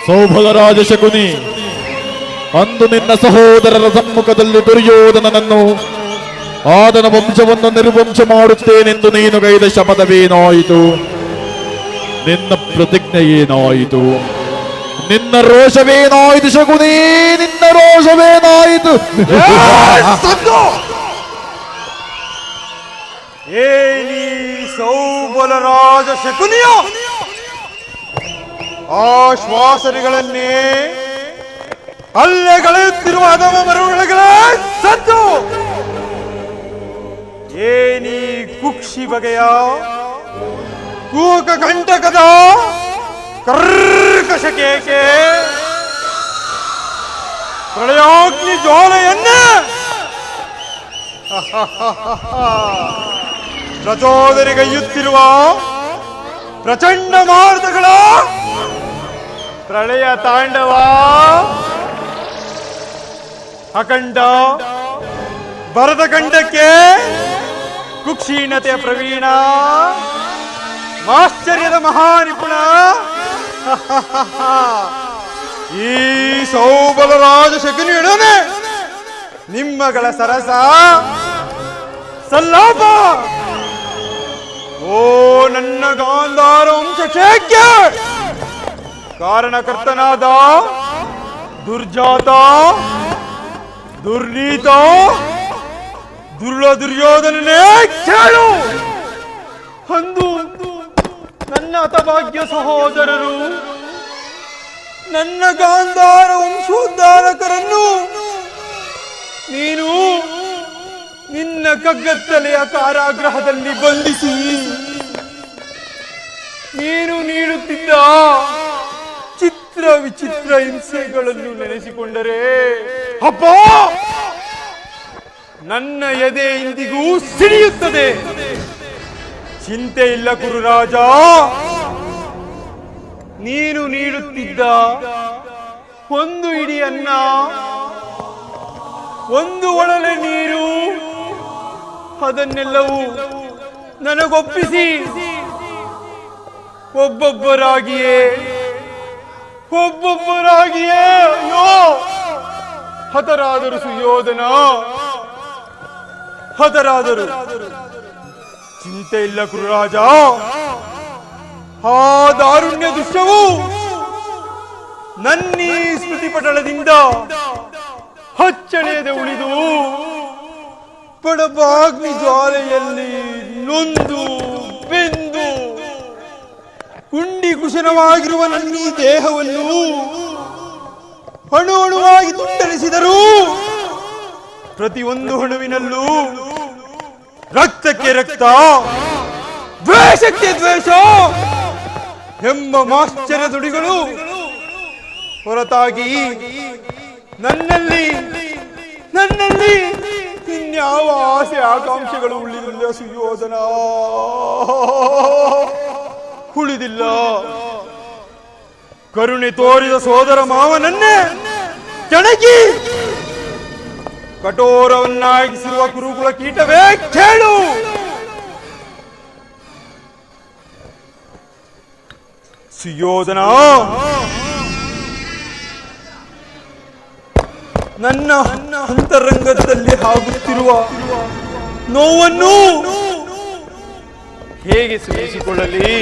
ಸೌಭಗರಾಜ ಶಕುನಿ, ಅಂದು ನಿನ್ನ ಸಹೋದರರ ಸಮ್ಮುಖದಲ್ಲಿ ದುರ್ಯೋಧನನನ್ನು ಆತನ ವಂಶವನ್ನು ನಿರ್ವಂಶ ಮಾಡುತ್ತೇನೆಂದು ನೀನು ಗೈದ ಶಪಥವೇನಾಯಿತು? ನಿನ್ನ ಪ್ರತಿಜ್ಞೆ ಏನಾಯಿತು? ನಿನ್ನ ರೋಷವೇನಾಯಿತು ಶಕುನಿ? ನಿನ್ನ ರೋಷವೇನಾಯಿತು? ಏನಿ ಸೌಬಲರಾಜ ಶಕುನಿಯ ಆಶ್ವಾಸನೆಗಳನ್ನೇ ಅಲ್ಲೆಗಳೆಯುತ್ತಿರುವ ಅಧಮ ಮರಳುಗಳೇ ಸದ್ದು. ಏನಿ ಕುಕ್ಷಿ ಬಗೆಯ ಕೂಕ ಕಂಟಕದ ಕರ್ಕಶ ಕೇಕೆ ಪ್ರಳಯಾಗ್ನಿ ಜ್ವಾಲೆಯನ್ನೇ ಪ್ರಚೋದನೆಗೈಯುತ್ತಿರುವ ಪ್ರಚಂಡ ಮಾರುತಗಳ ಪ್ರಳಯ ತಾಂಡವ ಅಖಂಡ ಭರತಖಂಡಕ್ಕೆ ಕುಕ್ಷೀಣತೆಯ ಪ್ರವೀಣ ಆಶ್ಚರ್ಯದ ಮಹಾನಿಪುಣ ಈ ಸೌಬಲರಾಜ ಶಕುನಿಯೊಡನೆ ನಿಮ್ಮಗಳ ಸರಸ ಸಲ್ಲಾಪ. ಓ ನನ್ನ ಗಾಂಧಾರ ವಂಶಕ್ಕೆ ಕಾರಣಕರ್ತನಾದ ದುರ್ಜಾತ, ದುರ್ನೀತ, ದುರ್ಯೋಧನನೇ ಕೇಳು. ಅಂದು ನನ್ನ ಹತಭಾಗ್ಯ ಸಹೋದರರು ನನ್ನ ಗಾಂಧಾರ ವಂಶೋದ್ಧಾರಕರನ್ನು ನೀನು ನಿನ್ನ ಕಗ್ಗತ್ತಲೆಯ ಕಾರಾಗೃಹದಲ್ಲಿ ಬಂಧಿಸಿ ನೀನು ನೀಡುತ್ತಿದ್ದ ಚಿತ್ರ ವಿಚಿತ್ರ ಹಿಂಸೆಗಳನ್ನು ನೆನೆಸಿಕೊಂಡರೆ ಅಪ್ಪ ನನ್ನ ಎದೆ ಇಂದಿಗೂ ಸಿಡಿಯುತ್ತದೆ. ಚಿಂತೆ ಇಲ್ಲ ಕುರುರಾಜ, ನೀನು ನೀಡುತ್ತಿದ್ದ ಒಂದು ಇಡಿ ಅನ್ನ, ಒಂದು ಒಳಲೆ ನೀರು, ಅದನ್ನೆಲ್ಲವೂ ನನಗೊಪ್ಪಿಸಿ ಒಬ್ಬೊಬ್ಬರಾಗಿಯೇ ಅಯ್ಯೋ ಹತರಾದರು ಸುಯೋಧನ, ಹತರಾದರು. ಚಿಂತೆ ಇಲ್ಲ ಕುರುರಾಜ, ಆ ದಾರುಣ್ಯ ದೃಶ್ಯವು ನನ್ನೀ ಸ್ಮೃತಿ ಪಟಲದಿಂದ ಹಚ್ಚಳೆಯದೆ ಉಳಿದು ಪಡಬಾಗ್ನಿ ಜ್ವಾಲೆಯಲ್ಲಿ ನೊಂದು ಬೆಂದು ಕುಂಡಿ ಕುಶಲವಾಗಿರುವ ನನ್ನೀ ದೇಹವನ್ನು ಅಣು ಅಣುವಾಗಿ ತುಂಡರಿಸಿದರು. ಪ್ರತಿಯೊಂದು ಅಣುವಿನಲ್ಲೂ ರಕ್ತಕ್ಕೆ ರಕ್ತ, ದ್ವೇಷಕ್ಕೆ ದ್ವೇಷ ಎಂಬ ಮಾಶ್ಚರ್ಯ ನುಡಿಗಳು ಹೊರತಾಗಿ ನನ್ನಲ್ಲಿ ಇನ್ಯಾವ ಆಸೆ ಆಕಾಂಕ್ಷೆಗಳು ಉಳಿದಿಲ್ಲ ಸುಯೋಧನ, ಉಳಿದಿಲ್ಲ. ಕರುಣೆ ತೋರಿದ ಸೋದರ ಮಾವನನ್ನೇ ಕೆಣಕಿ ಕಠೋರವನ್ನಾಗಿಸಿರುವ ಕುರುಕುಲ ಕೀಟವೇ ಕೇಳು. ಸುಯೋಧನ, ನನ್ನ ಅಂತರಂಗದಲ್ಲಿ ಆಗುತ್ತಿರುವ ನೋವನ್ನು ಹೇಗೆ ಸ್ಮರಿಸಿಕೊಳ್ಳಲಿ,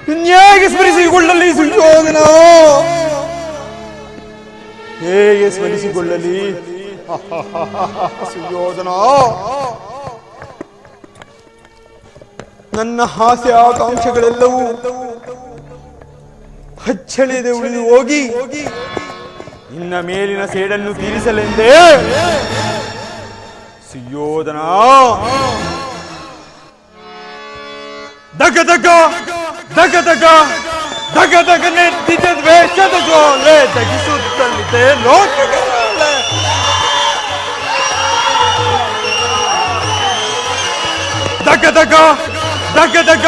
ಹೇಗೆ ಸ್ಮರಿಸಿಕೊಳ್ಳಲಿ ಸುಯೋಧನ, ಹೇಗೆ ಸ್ಮರಿಸಿಕೊಳ್ಳಲಿ ಸುಯೋಧನ. ನನ್ನ ಆಸೆ ಆಕಾಂಕ್ಷೆಗಳೆಲ್ಲವೂ ಹಚ್ಚಳಿಯದೆ ಉಳಿದು ಹೋಗಿ ಇನ್ನ ಮೇಲಿನ ಸೇಡನ್ನು ತೀರಿಸಲೆಂದೇ ಸುಯೋಧನ ದಗ ದಗ ದಗ ದಗ ದಗ ದಗ ನೆತ್ತಿದ ದ್ವೇಷದ ಜ್ವಾಲೆ ತಗಿಸುತ್ತಲಿದೆ ಲೋಕಗಳೇ. ದಗ ದಗ ದಗ ದಗ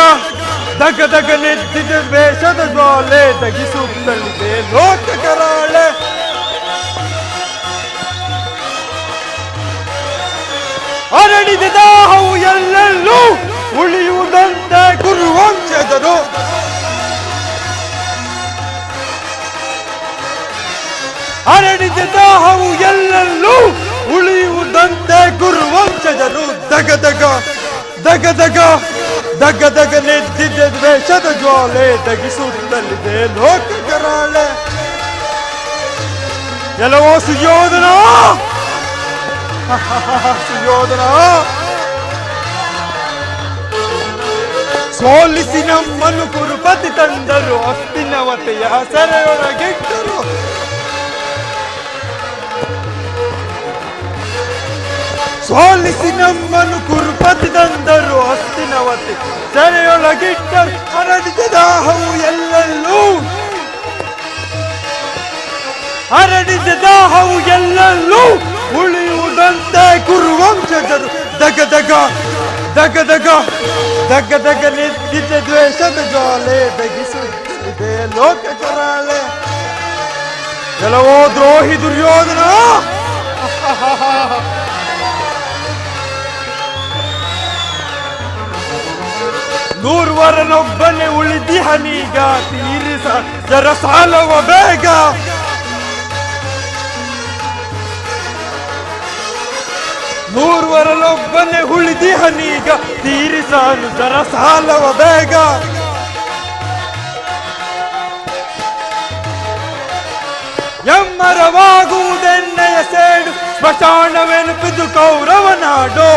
ದಗ ದಗ ನೆತ್ತಿದ ದ್ವೇಷದ ಜ್ವಾಲೆ ತಗಿಸುತ್ತಲಿದೆ ಲೋಕಗಳೇ. ಅರಳಿದ ದಾಹವು ಎಲ್ಲೆಲ್ಲೂ ಉಳಿಯುವುದಂತೆ ಕುರುವಂಶಜರು ಹರಡಿದ ದಾಹವು ಎಲ್ಲೆಲ್ಲೂ ಉಳಿಯುವುದಂತೆ ಗುರುವಂಶಜರು ದಗದಗ ದಗದಗ ದಗದಗ ನೆದ್ದಿದ್ದ ದ್ವೇಷದ ಜ್ವಾಲೆ ದಗಿಸುತ್ತಲಿದೆ ಲೋಕ ಕರಾಳೆ. ಎಲ್ಲವೋ ಸುಯೋಧನ ಸುಯೋಧನ ಸೋಲಿಸಿ ನಮ್ಮನ್ನು ಕುರುಪತಿ ತಂದರು, ಹಸ್ತಿನವತೆಯ ಸೆರೆಯೊಳಗಿಟ್ಟರು. ಸೋಲಿಸಿ ನಮ್ಮನ್ನು ಕುರುಪತಿ ತಂದರು, ಹಸ್ತಿನವತೆ ಸೆರೆಯೊಳಗಿಟ್ಟರು. ಹರಡಿದ ದಾಹವು ಎಲ್ಲೆಲ್ಲೂ ಹರಡಿದ ದಾಹವು ಎಲ್ಲೆಲ್ಲೂ ಉಳಿಯುವುದಂತೆ ಕುರುವಂಶಜರು ದಗದಗ ದಗದಗ ದಗದಗ ನಿದ್ದಿದ್ದ ದ್ವೇಷದ ಜ್ವಾಲೆ ದಗಿಸುತ್ತಿದೆ ಲೋಕ ಕರಾಳೆ. ಕೆಲವೋ ದ್ರೋಹಿ ದುರ್ಯೋಧನ ನೂರ್ವರನೊಬ್ಬನೇ ಉಳಿದಿಹನೀಗ, ತೀರಿಸ ಜರ ಸಾಲವ ಬೇಗ. ನೂರ್ವರನೊಬ್ಬನೇ ಉಳಿದಿಹನೀಗ, ತೀರಿಸಲು ಜರ ಸಾಲವ ಬೇಗ. ಎಮ್ಮರವಾಗುವುದೆನ್ನೆಯ ಸೇಡು, ಸ್ಮಶಾನವೆನುಪಿದು ಕೌರವನಾಡೋ.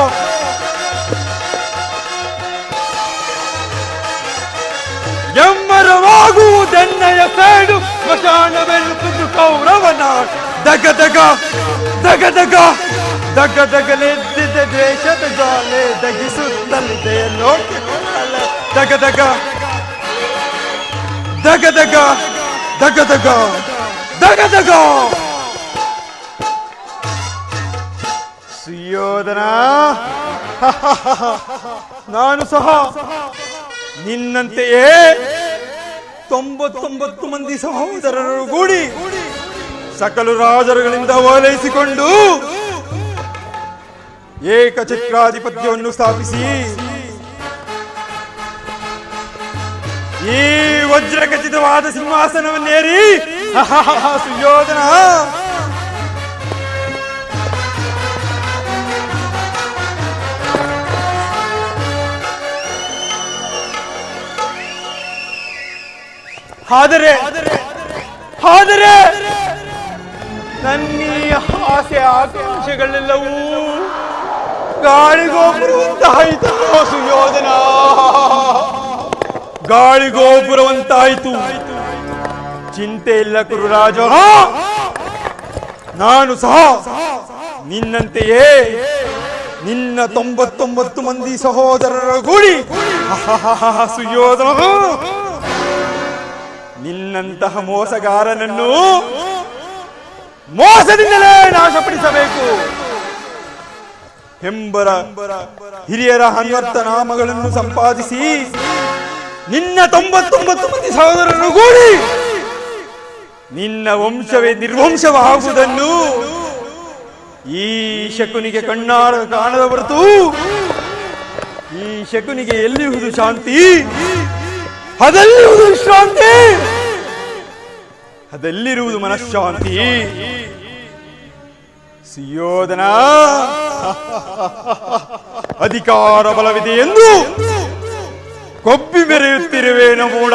ಎಮ್ಮರವಾಗುವುದೆನ್ನೆಯ ಸೇಡು, ಸ್ಮಶಾನವೆನುಪಿದು ಕೌರವನಾಡು. ದಗದಗ ದಗದಗ ದಗದಗ ನೆದ್ದಿದ್ದ ದ್ವೇಷದ ಜ್ವಾಲೆ ದಗಿಸುತ್ತಲಿದೆ ಲೋಕ ಕರಾಳೆ. ದಗದಗ ದಗದಗ ದಗದಗ ದಗದಗ. ಸುಯೋಧನ ನಾನು ಸಹ ನಿನ್ನಂತೆಯೇ 99 ಮಂದಿ ಸಹೋದರರು ಗೂಡಿ ಸಕಲ ರಾಜರುಗಳಿಂದ ಓಲೈಸಿಕೊಂಡು ಏಕಚಕ್ರಾಧಿಪತ್ಯವನ್ನು ಸ್ಥಾಪಿಸಿ ಈ ವಜ್ರಖಚಿತವಾದ ಸಿಂಹಾಸನವನ್ನೇರಿ ಸುಯೋಧನ ಆದರೆ ನನ್ನೀ ಆಸೆ ಆಕಾಂಕ್ಷೆಗಳೆಲ್ಲವೂ ಗಾಳಿಗೋಪುರವಂತಾಯಿತು ಸುಯೋಧನ, ಗಾಳಿಗೋಪುರವಂತಾಯಿತು. ಚಿಂತೆ ಇಲ್ಲ ಕುರುರಾಜ, ನಾನು ಸಹ ನಿನ್ನಂತೆಯೇ ನಿನ್ನ 99 ಮಂದಿ ಸಹೋದರರ ಗೂಡಿ ಸುಯೋಧನ ನಿನ್ನಂತಹ ಮೋಸಗಾರನನ್ನು ಮೋಸದಿಂದಲೇ ನಾಶಪಡಿಸಬೇಕು ಎಂಬರ ಹಿರಿಯರ 10 ನಾಮಗಳನ್ನು ಸಂಪಾದಿಸಿ ನಿನ್ನ 99 ಮಂದಿ ಸಹೋದರರು ಗೂಡಿ ನಿನ್ನ ವಂಶವೇ ನಿರ್ವಂಶವಾಗುವುದನ್ನು ಈ ಶಕುನಿಗೆ ಕಣ್ಣಾರ ಕಾಣದ ಹೊರತು ಈ ಶಕುನಿಗೆ ಎಲ್ಲಿರುವುದು ಶಾಂತಿ, ಅದೆಲ್ಲಿರುವುದು ವಿಶ್ರಾಂತಿ, ಅದೆಲ್ಲಿರುವುದು ಮನಃಶಾಂತಿ. ಸುಯೋಧನ ಅಧಿಕಾರ ಬಲವಿದೆ ಎಂದು ಕೊಬ್ಬಿ ಮೆರೆಯುತ್ತಿರುವೇನೋ ಮೂಡ.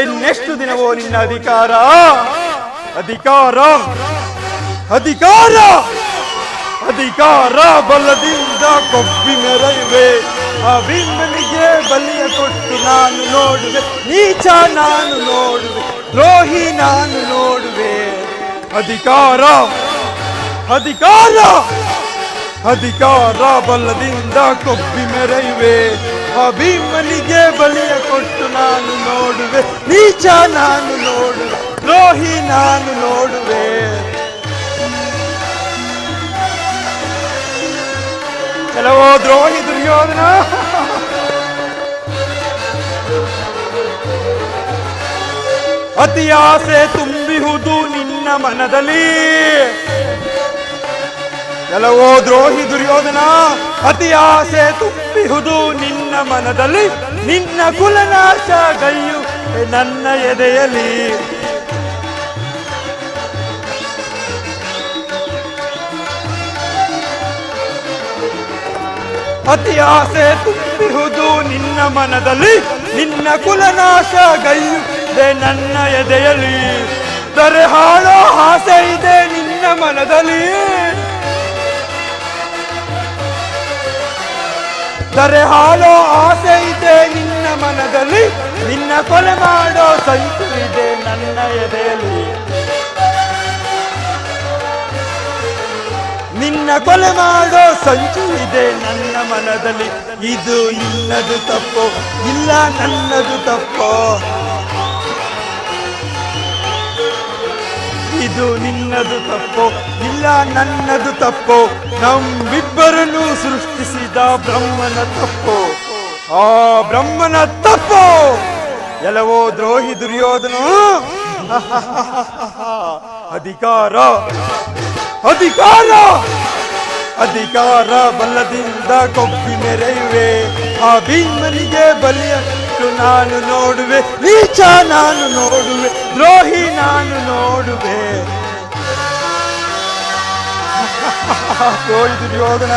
ಇನ್ನೆಷ್ಟು ದಿನವೋ ನಿನ್ನ ಅಧಿಕಾರ ಅಧಿಕಾರ ಅಧಿಕಾರ ಅಧಿಕಾರ ಬಲದಿಂದ ಕೊಬ್ಬಿ ಮೆರೆಯುವೆ. ಅಭಿಮನಿಗೆ ಬಲಿಯ ಕೊಟ್ಟು ನಾನು ನೋಡುವೆ, ನೀಚ ನಾನು ನೋಡುವೆ, ದ್ರೋಹಿ ನಾನು ನೋಡುವೆ. ಅಧಿಕಾರ ಅಧಿಕಾರ ಅಧಿಕಾರ ಬಲದಿಂದ ಕೊಬ್ಬಿ ಮೆರೆಯುವೆ. ಅಭಿಮನಿಗೆ ಬಲಿಯ ಕೊಟ್ಟು ನಾನು ನೋಡುವೆ, ನೀಚ ನಾನು ನೋಡುವೆ, ದ್ರೋಹಿ ನಾನು ನೋಡುವೆ. ಕೆಲವೋ ದ್ರೋಹಿ ದುರ್ಯೋಧನ, ಅತಿ ಆಸೆ ತುಂಬಿಹುದು ನಿನ್ನ ಮನದಲ್ಲಿ. ಕೆಲವೋ ದ್ರೋಹಿ ದುರ್ಯೋಧನ, ಅತಿ ಆಸೆ ತುಂಬಿಹುದು ನಿನ್ನ ಮನದಲ್ಲಿ. ನಿನ್ನ ಕುಲನಾಶ ಗೈಯು ನನ್ನ ಎದೆಯಲ್ಲಿ. ಅತಿ ಆಸೆ ತುಂಬಿಹುದು ನಿನ್ನ ಮನದಲ್ಲಿ, ನಿನ್ನ ಕುಲನಾಶ ಗೈಯುತ್ತೆ ನನ್ನ ಎದೆಯಲ್ಲಿ. ದರೆ ಹಾಳೋ ಆಸೆ ಇದೆ ನಿನ್ನ ಮನದಲ್ಲಿ, ದರೆ ಹಾಳೋ ಆಸೆ ಇದೆ ನಿನ್ನ ಮನದಲ್ಲಿ, ನಿನ್ನ ಕೊಲೆ ಮಾಡೋ ಸಂಚು ಇದೆ ನನ್ನ ಎದೆಯಲ್ಲಿ. ನಿನ್ನ ಕೊಲೆ ಮಾಡೋ ಸಂಚು ಇದೆ ನನ್ನ ಮನದಲ್ಲಿ. ಇದು ನಿನ್ನದು ತಪ್ಪೋ ಇಲ್ಲ ನನ್ನದು ತಪ್ಪೋ, ಇದು ನಿನ್ನದು ತಪ್ಪೋ ಇಲ್ಲ ನನ್ನದು ತಪ್ಪೋ, ನಮ್ಮಿಬ್ಬರನ್ನು ಸೃಷ್ಟಿಸಿದ ಬ್ರಹ್ಮನ ತಪ್ಪೋ, ಆ ಬ್ರಹ್ಮನ ತಪ್ಪೋ. ಎಲ್ಲವೋ ದ್ರೋಹಿ ದುರ್ಯೋಧನ, ಅಧಿಕಾರ ಅಧಿಕಾರ ಅಧಿಕಾರ ಬಲದಿಂದ ಕೊಬ್ಬಿ ಮೆರೆಯುವೆ. ಆ ಭೀಮನಿಗೆ ಬಲಿಯಷ್ಟು ನಾನು ನೋಡುವೆ, ನೀಚ ನಾನು ನೋಡುವೆ, ದ್ರೋಹಿ ನಾನು ನೋಡುವೆ. ದ್ರೋಹಿ ದುರ್ಯೋಧನ,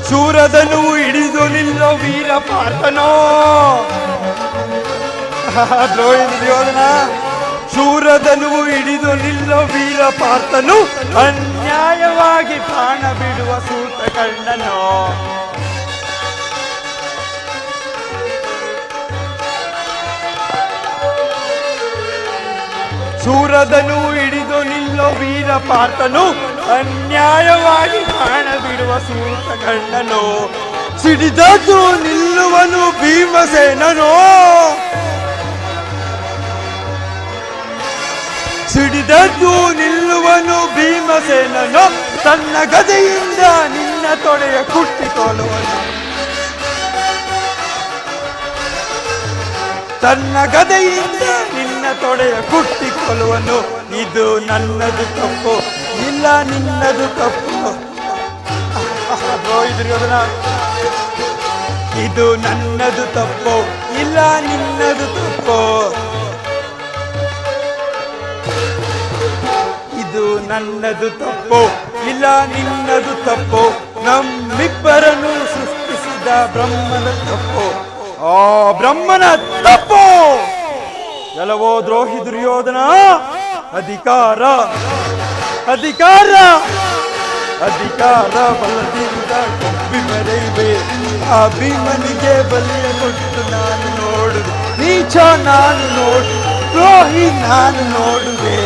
ಶೂರದನು ಹಿಡಿದು ನಿಲ್ಲೋ ವೀರ ಪಾರ್ಥನೋ. ದ್ರೋಹಿ ದುರ್ಯೋಧನ, ಶೂರದನು ಹಿಡಿದು ನಿಲ್ಲೋ ವೀರ ಪಾರ್ಥನು, ಅನ್ಯಾಯವಾಗಿ ಪ್ರಾಣ ಬಿಡುವ ಸೂತ ಕಣ್ಣನೋ. ಶೂರದನು ಹಿಡಿದು ನಿಲ್ಲೋ ವೀರ ಪಾರ್ಥನು, ಅನ್ಯಾಯವಾಗಿ ಪ್ರಾಣ ಬಿಡುವ ಸೂತ ಕಣ್ಣನೋ. ಸಿಡಿದದ್ದು ನಿಲ್ಲುವನು ಭೀಮಸೇನನೋ, ಸಿಡಿದದ್ದು ನಿಲ್ಲುವನು ಭೀಮಸೇನನೋ. ತನ್ನ ಗದೆಯಿಂದ ನಿನ್ನ ತೊಡೆಯ ಕುಟ್ಟಿಕೊಳ್ಳುವನು, ತನ್ನ ಗದೆಯಿಂದ ನಿನ್ನ ತೊಡೆಯ ಕುಟ್ಟಿಕೊಳ್ಳುವನು. ಇದು ನನ್ನದು ತಪ್ಪು ಇಲ್ಲ ನಿನ್ನದು ತಪ್ಪು. ದ್ರೋಹಿ ದುರ್ಯೋಧನ, ಇದು ನನ್ನದು ತಪ್ಪು ಇಲ್ಲ ನಿನ್ನದು ತಪ್ಪು, ಇದು ನನ್ನದು ತಪ್ಪು ಇಲ್ಲ ನಿನ್ನದು ತಪ್ಪು, ನಮ್ಮಿಬ್ಬರನ್ನು ಸೃಷ್ಟಿಸಿದ ಬ್ರಹ್ಮನ ತಪ್ಪು, ಆ ಬ್ರಹ್ಮನ ತಪ್ಪು. ಎಲ್ಲವೋ ದ್ರೋಹಿ ದುರ್ಯೋಧನ, ಅಧಿಕಾರ ಅಧಿಕಾರ ಅಧಿಕಾರ ಬಲದಿಂದ ಕೊಬ್ಬಿ ಮೆರೆಯುವೆ. ಆ ಭೀಮನಿಗೆ ಬಲಿಯ ಕೊಟ್ಟು ನಾನು ನೋಡುವೆ, ನೀಚ ನಾನು ನೋಡು, ದ್ರೋಹಿ ನಾನು ನೋಡುವೆ.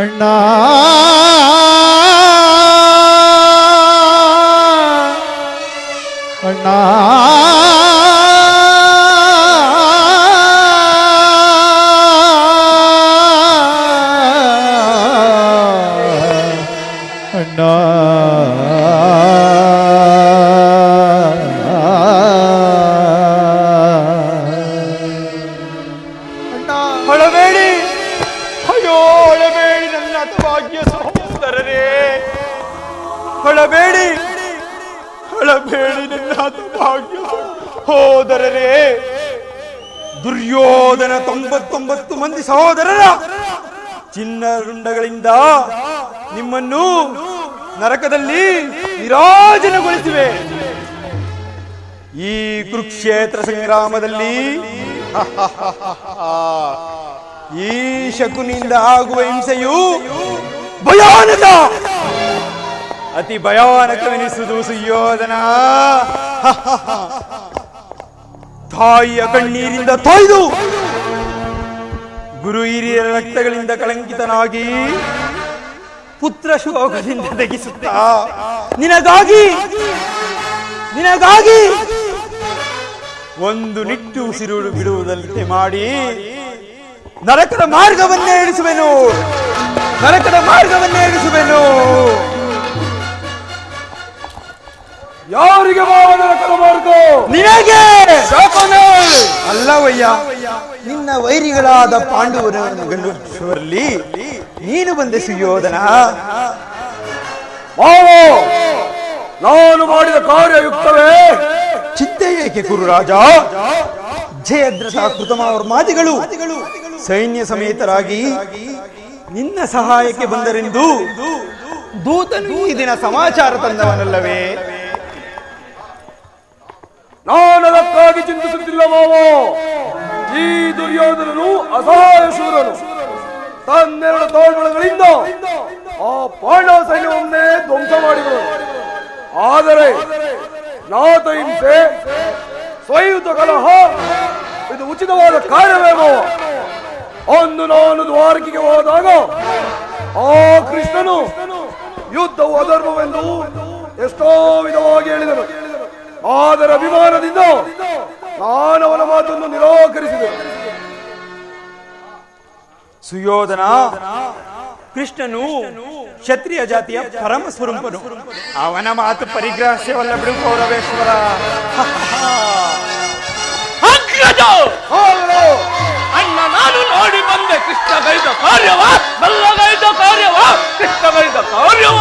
ಅಣ್ಣ ಅಣ್ಣ ಅಣ್ಣ ಹೊಳಬೇಡಿ, ಅಯ್ಯೋ ಹೊಳಬೇಡಿ ನನ್ನ ಭಾಗ್ಯ ಸಹೋದರರೇ, ಹೊಳಬೇಡಿ ಹೊಳಬೇಡಿ ನನ್ನ ಭಾಗ್ಯ ಸಹೋದರರೇ. ದುರ್ಯೋಧನ 99 ಮಂದಿ ಸಹೋದರರ ಚಿನ್ನರುಂಡಗಳಿಂದ ನಿಮ್ಮನ್ನು ನರಕದಲ್ಲಿ ನಿರಾಜನಗೊಳಿಸಿವೆ. ಈ ಕುರುಕ್ಷೇತ್ರ ಸಂಗ್ರಾಮದಲ್ಲಿ ಈ ಶಕುನಿಂದ ಆಗುವ ಹಿಂಸೆಯು ಭಯಾನಕ, ಅತಿ ಭಯಾನಕವೆನಿಸುವುದು ಸುಯೋಧನ. ತಾಯಿಯ ಕಣ್ಣೀರಿಂದ ತೊಯ್ದು ಗುರು ಹಿರಿಯರ ರಕ್ತಗಳಿಂದ ಕಳಂಕಿತನಾಗಿ ಪುತ್ರ ಶೋಕದಿಂದ ತೆಗಿಸುತ್ತಾ ನಿನಗಾಗಿ ನಿನಗಾಗಿ ಒಂದು ನಿಟ್ಟು ಉಸಿರು ಬಿಡುವುದಂತೆ ಮಾಡಿ ನರಕದ ಮಾರ್ಗವನ್ನೇ ಇಳಿಸುವೆನು, ನರಕದ ಮಾರ್ಗವನ್ನೇ ಇಳಿಸುವೆನು. ಯಾರಿಗೆ ನರಕದ ಮಾರ್ಗ? ನಿನಗೆ ಅಲ್ಲವಯ್ಯ, ನಿನ್ನ ವೈರಿಗಳಾದ ಪಾಂಡವರನ್ನು ಗೆಲ್ಲಿಸುವಲ್ಲಿ ನೀನು ಬಂದೆ ಸುಯೋಧನ. ಮಾವೋ, ನಾನು ಮಾಡಿದ ಕಾರ್ಯಯುಕ್ತವೇ? ಚಿಂತೆ ಏಕೆ ಗುರುರಾಜ? ಜಯದ್ರಥ ಕೃತಮಾವರ್ಮಾದಿಗಳು ಸೈನ್ಯ ಸಮೇತರಾಗಿ ನಿನ್ನ ಸಹಾಯಕ್ಕೆ ಬಂದರೆಂದು ದೂತನು ಈ ದಿನ ಸಮಾಚಾರ ತಂದವನಲ್ಲವೇ? ನಾನು ಅದಕ್ಕಾಗಿ ಚಿಂತಿಸುತ್ತಿಲ್ಲ ಮಾವೋ. ಈ ದುರ್ಯೋಧನನು ಅಸಹಾಯ ಶೂರನು. ತನ್ನೆರಡು ತೋಳ್ಬಳಗಳಿಂದ ಆ ಪಾಂಡವ ಸೈನ್ಯವನ್ನೇ ಧ್ವಂಸ ಮಾಡಿದರು. ಆದರೆ ನಾಥ ಹಿಂಸೆ, ಸ್ವಯುತ ಕಲಹ ಇದು ಉಚಿತವಾದ ಕಾರ್ಯವೇ ಮಾವ. ಅಂದು ನಾನು ದ್ವಾರಕೆಗೆ ಹೋದಾಗ ಆ ಕೃಷ್ಣನು ಯುದ್ಧವು ಅಧರ್ಮವೆಂದು ಎಷ್ಟೋ ವಿಧವಾಗಿ ಹೇಳಿದನು. ಆದರೆ ಅಭಿಮಾನದಿಂದ ನಾನು ಅವನ ಮಾತನ್ನು ನಿರಾಕರಿಸಿದೆ. ಸುಯೋಧನ, ಕೃಷ್ಣನು ಕ್ಷತ್ರಿಯ ಜಾತಿಯ ಪರಮ ಸ್ವರೂಪನು. ಅವನ ಮಾತು ಪರಿಗ್ರಹವಲ್ಲ ಬಿಡು ಕೌರವೇಶ್ವರ. ಅಣ್ಣ, ನಾನು ನೋಡಿ ಬಂದೆ ಕೃಷ್ಣ ಗೈದ ಕಾರ್ಯವ, ಬಲ್ಲಗೈದ ಕಾರ್ಯವ, ಕೃಷ್ಣ ಗೈದ ಕಾರ್ಯವ.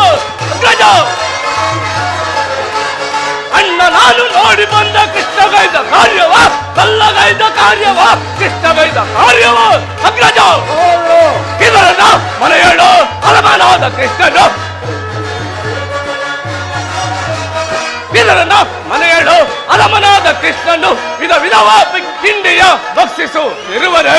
ಅಣ್ಣ, ನಾನು ನೋಡಿ ಬಂದ ಕೃಷ್ಣ ಗೈದ ಕಾರ್ಯವ, ಬಲ್ಲಗೈದ ಕಾರ್ಯವ, ಕೃಷ್ಣ ಗೈದ ಕಾರ್ಯವ. ಅಗ್ರಜ, ಇದರನ್ನ ಮನೆಯೇಳು ಅಲಮಾನಾದ ಕೃಷ್ಣನು, ಇದರನ್ನ ಮನೆಯೇಳು ಅಲಮನಾದ ಕೃಷ್ಣನು ವಿಧ ವಿಧವ ತಿಂಡಿಯ ಭಕ್ಷಿಸು ಇರುವರೆ.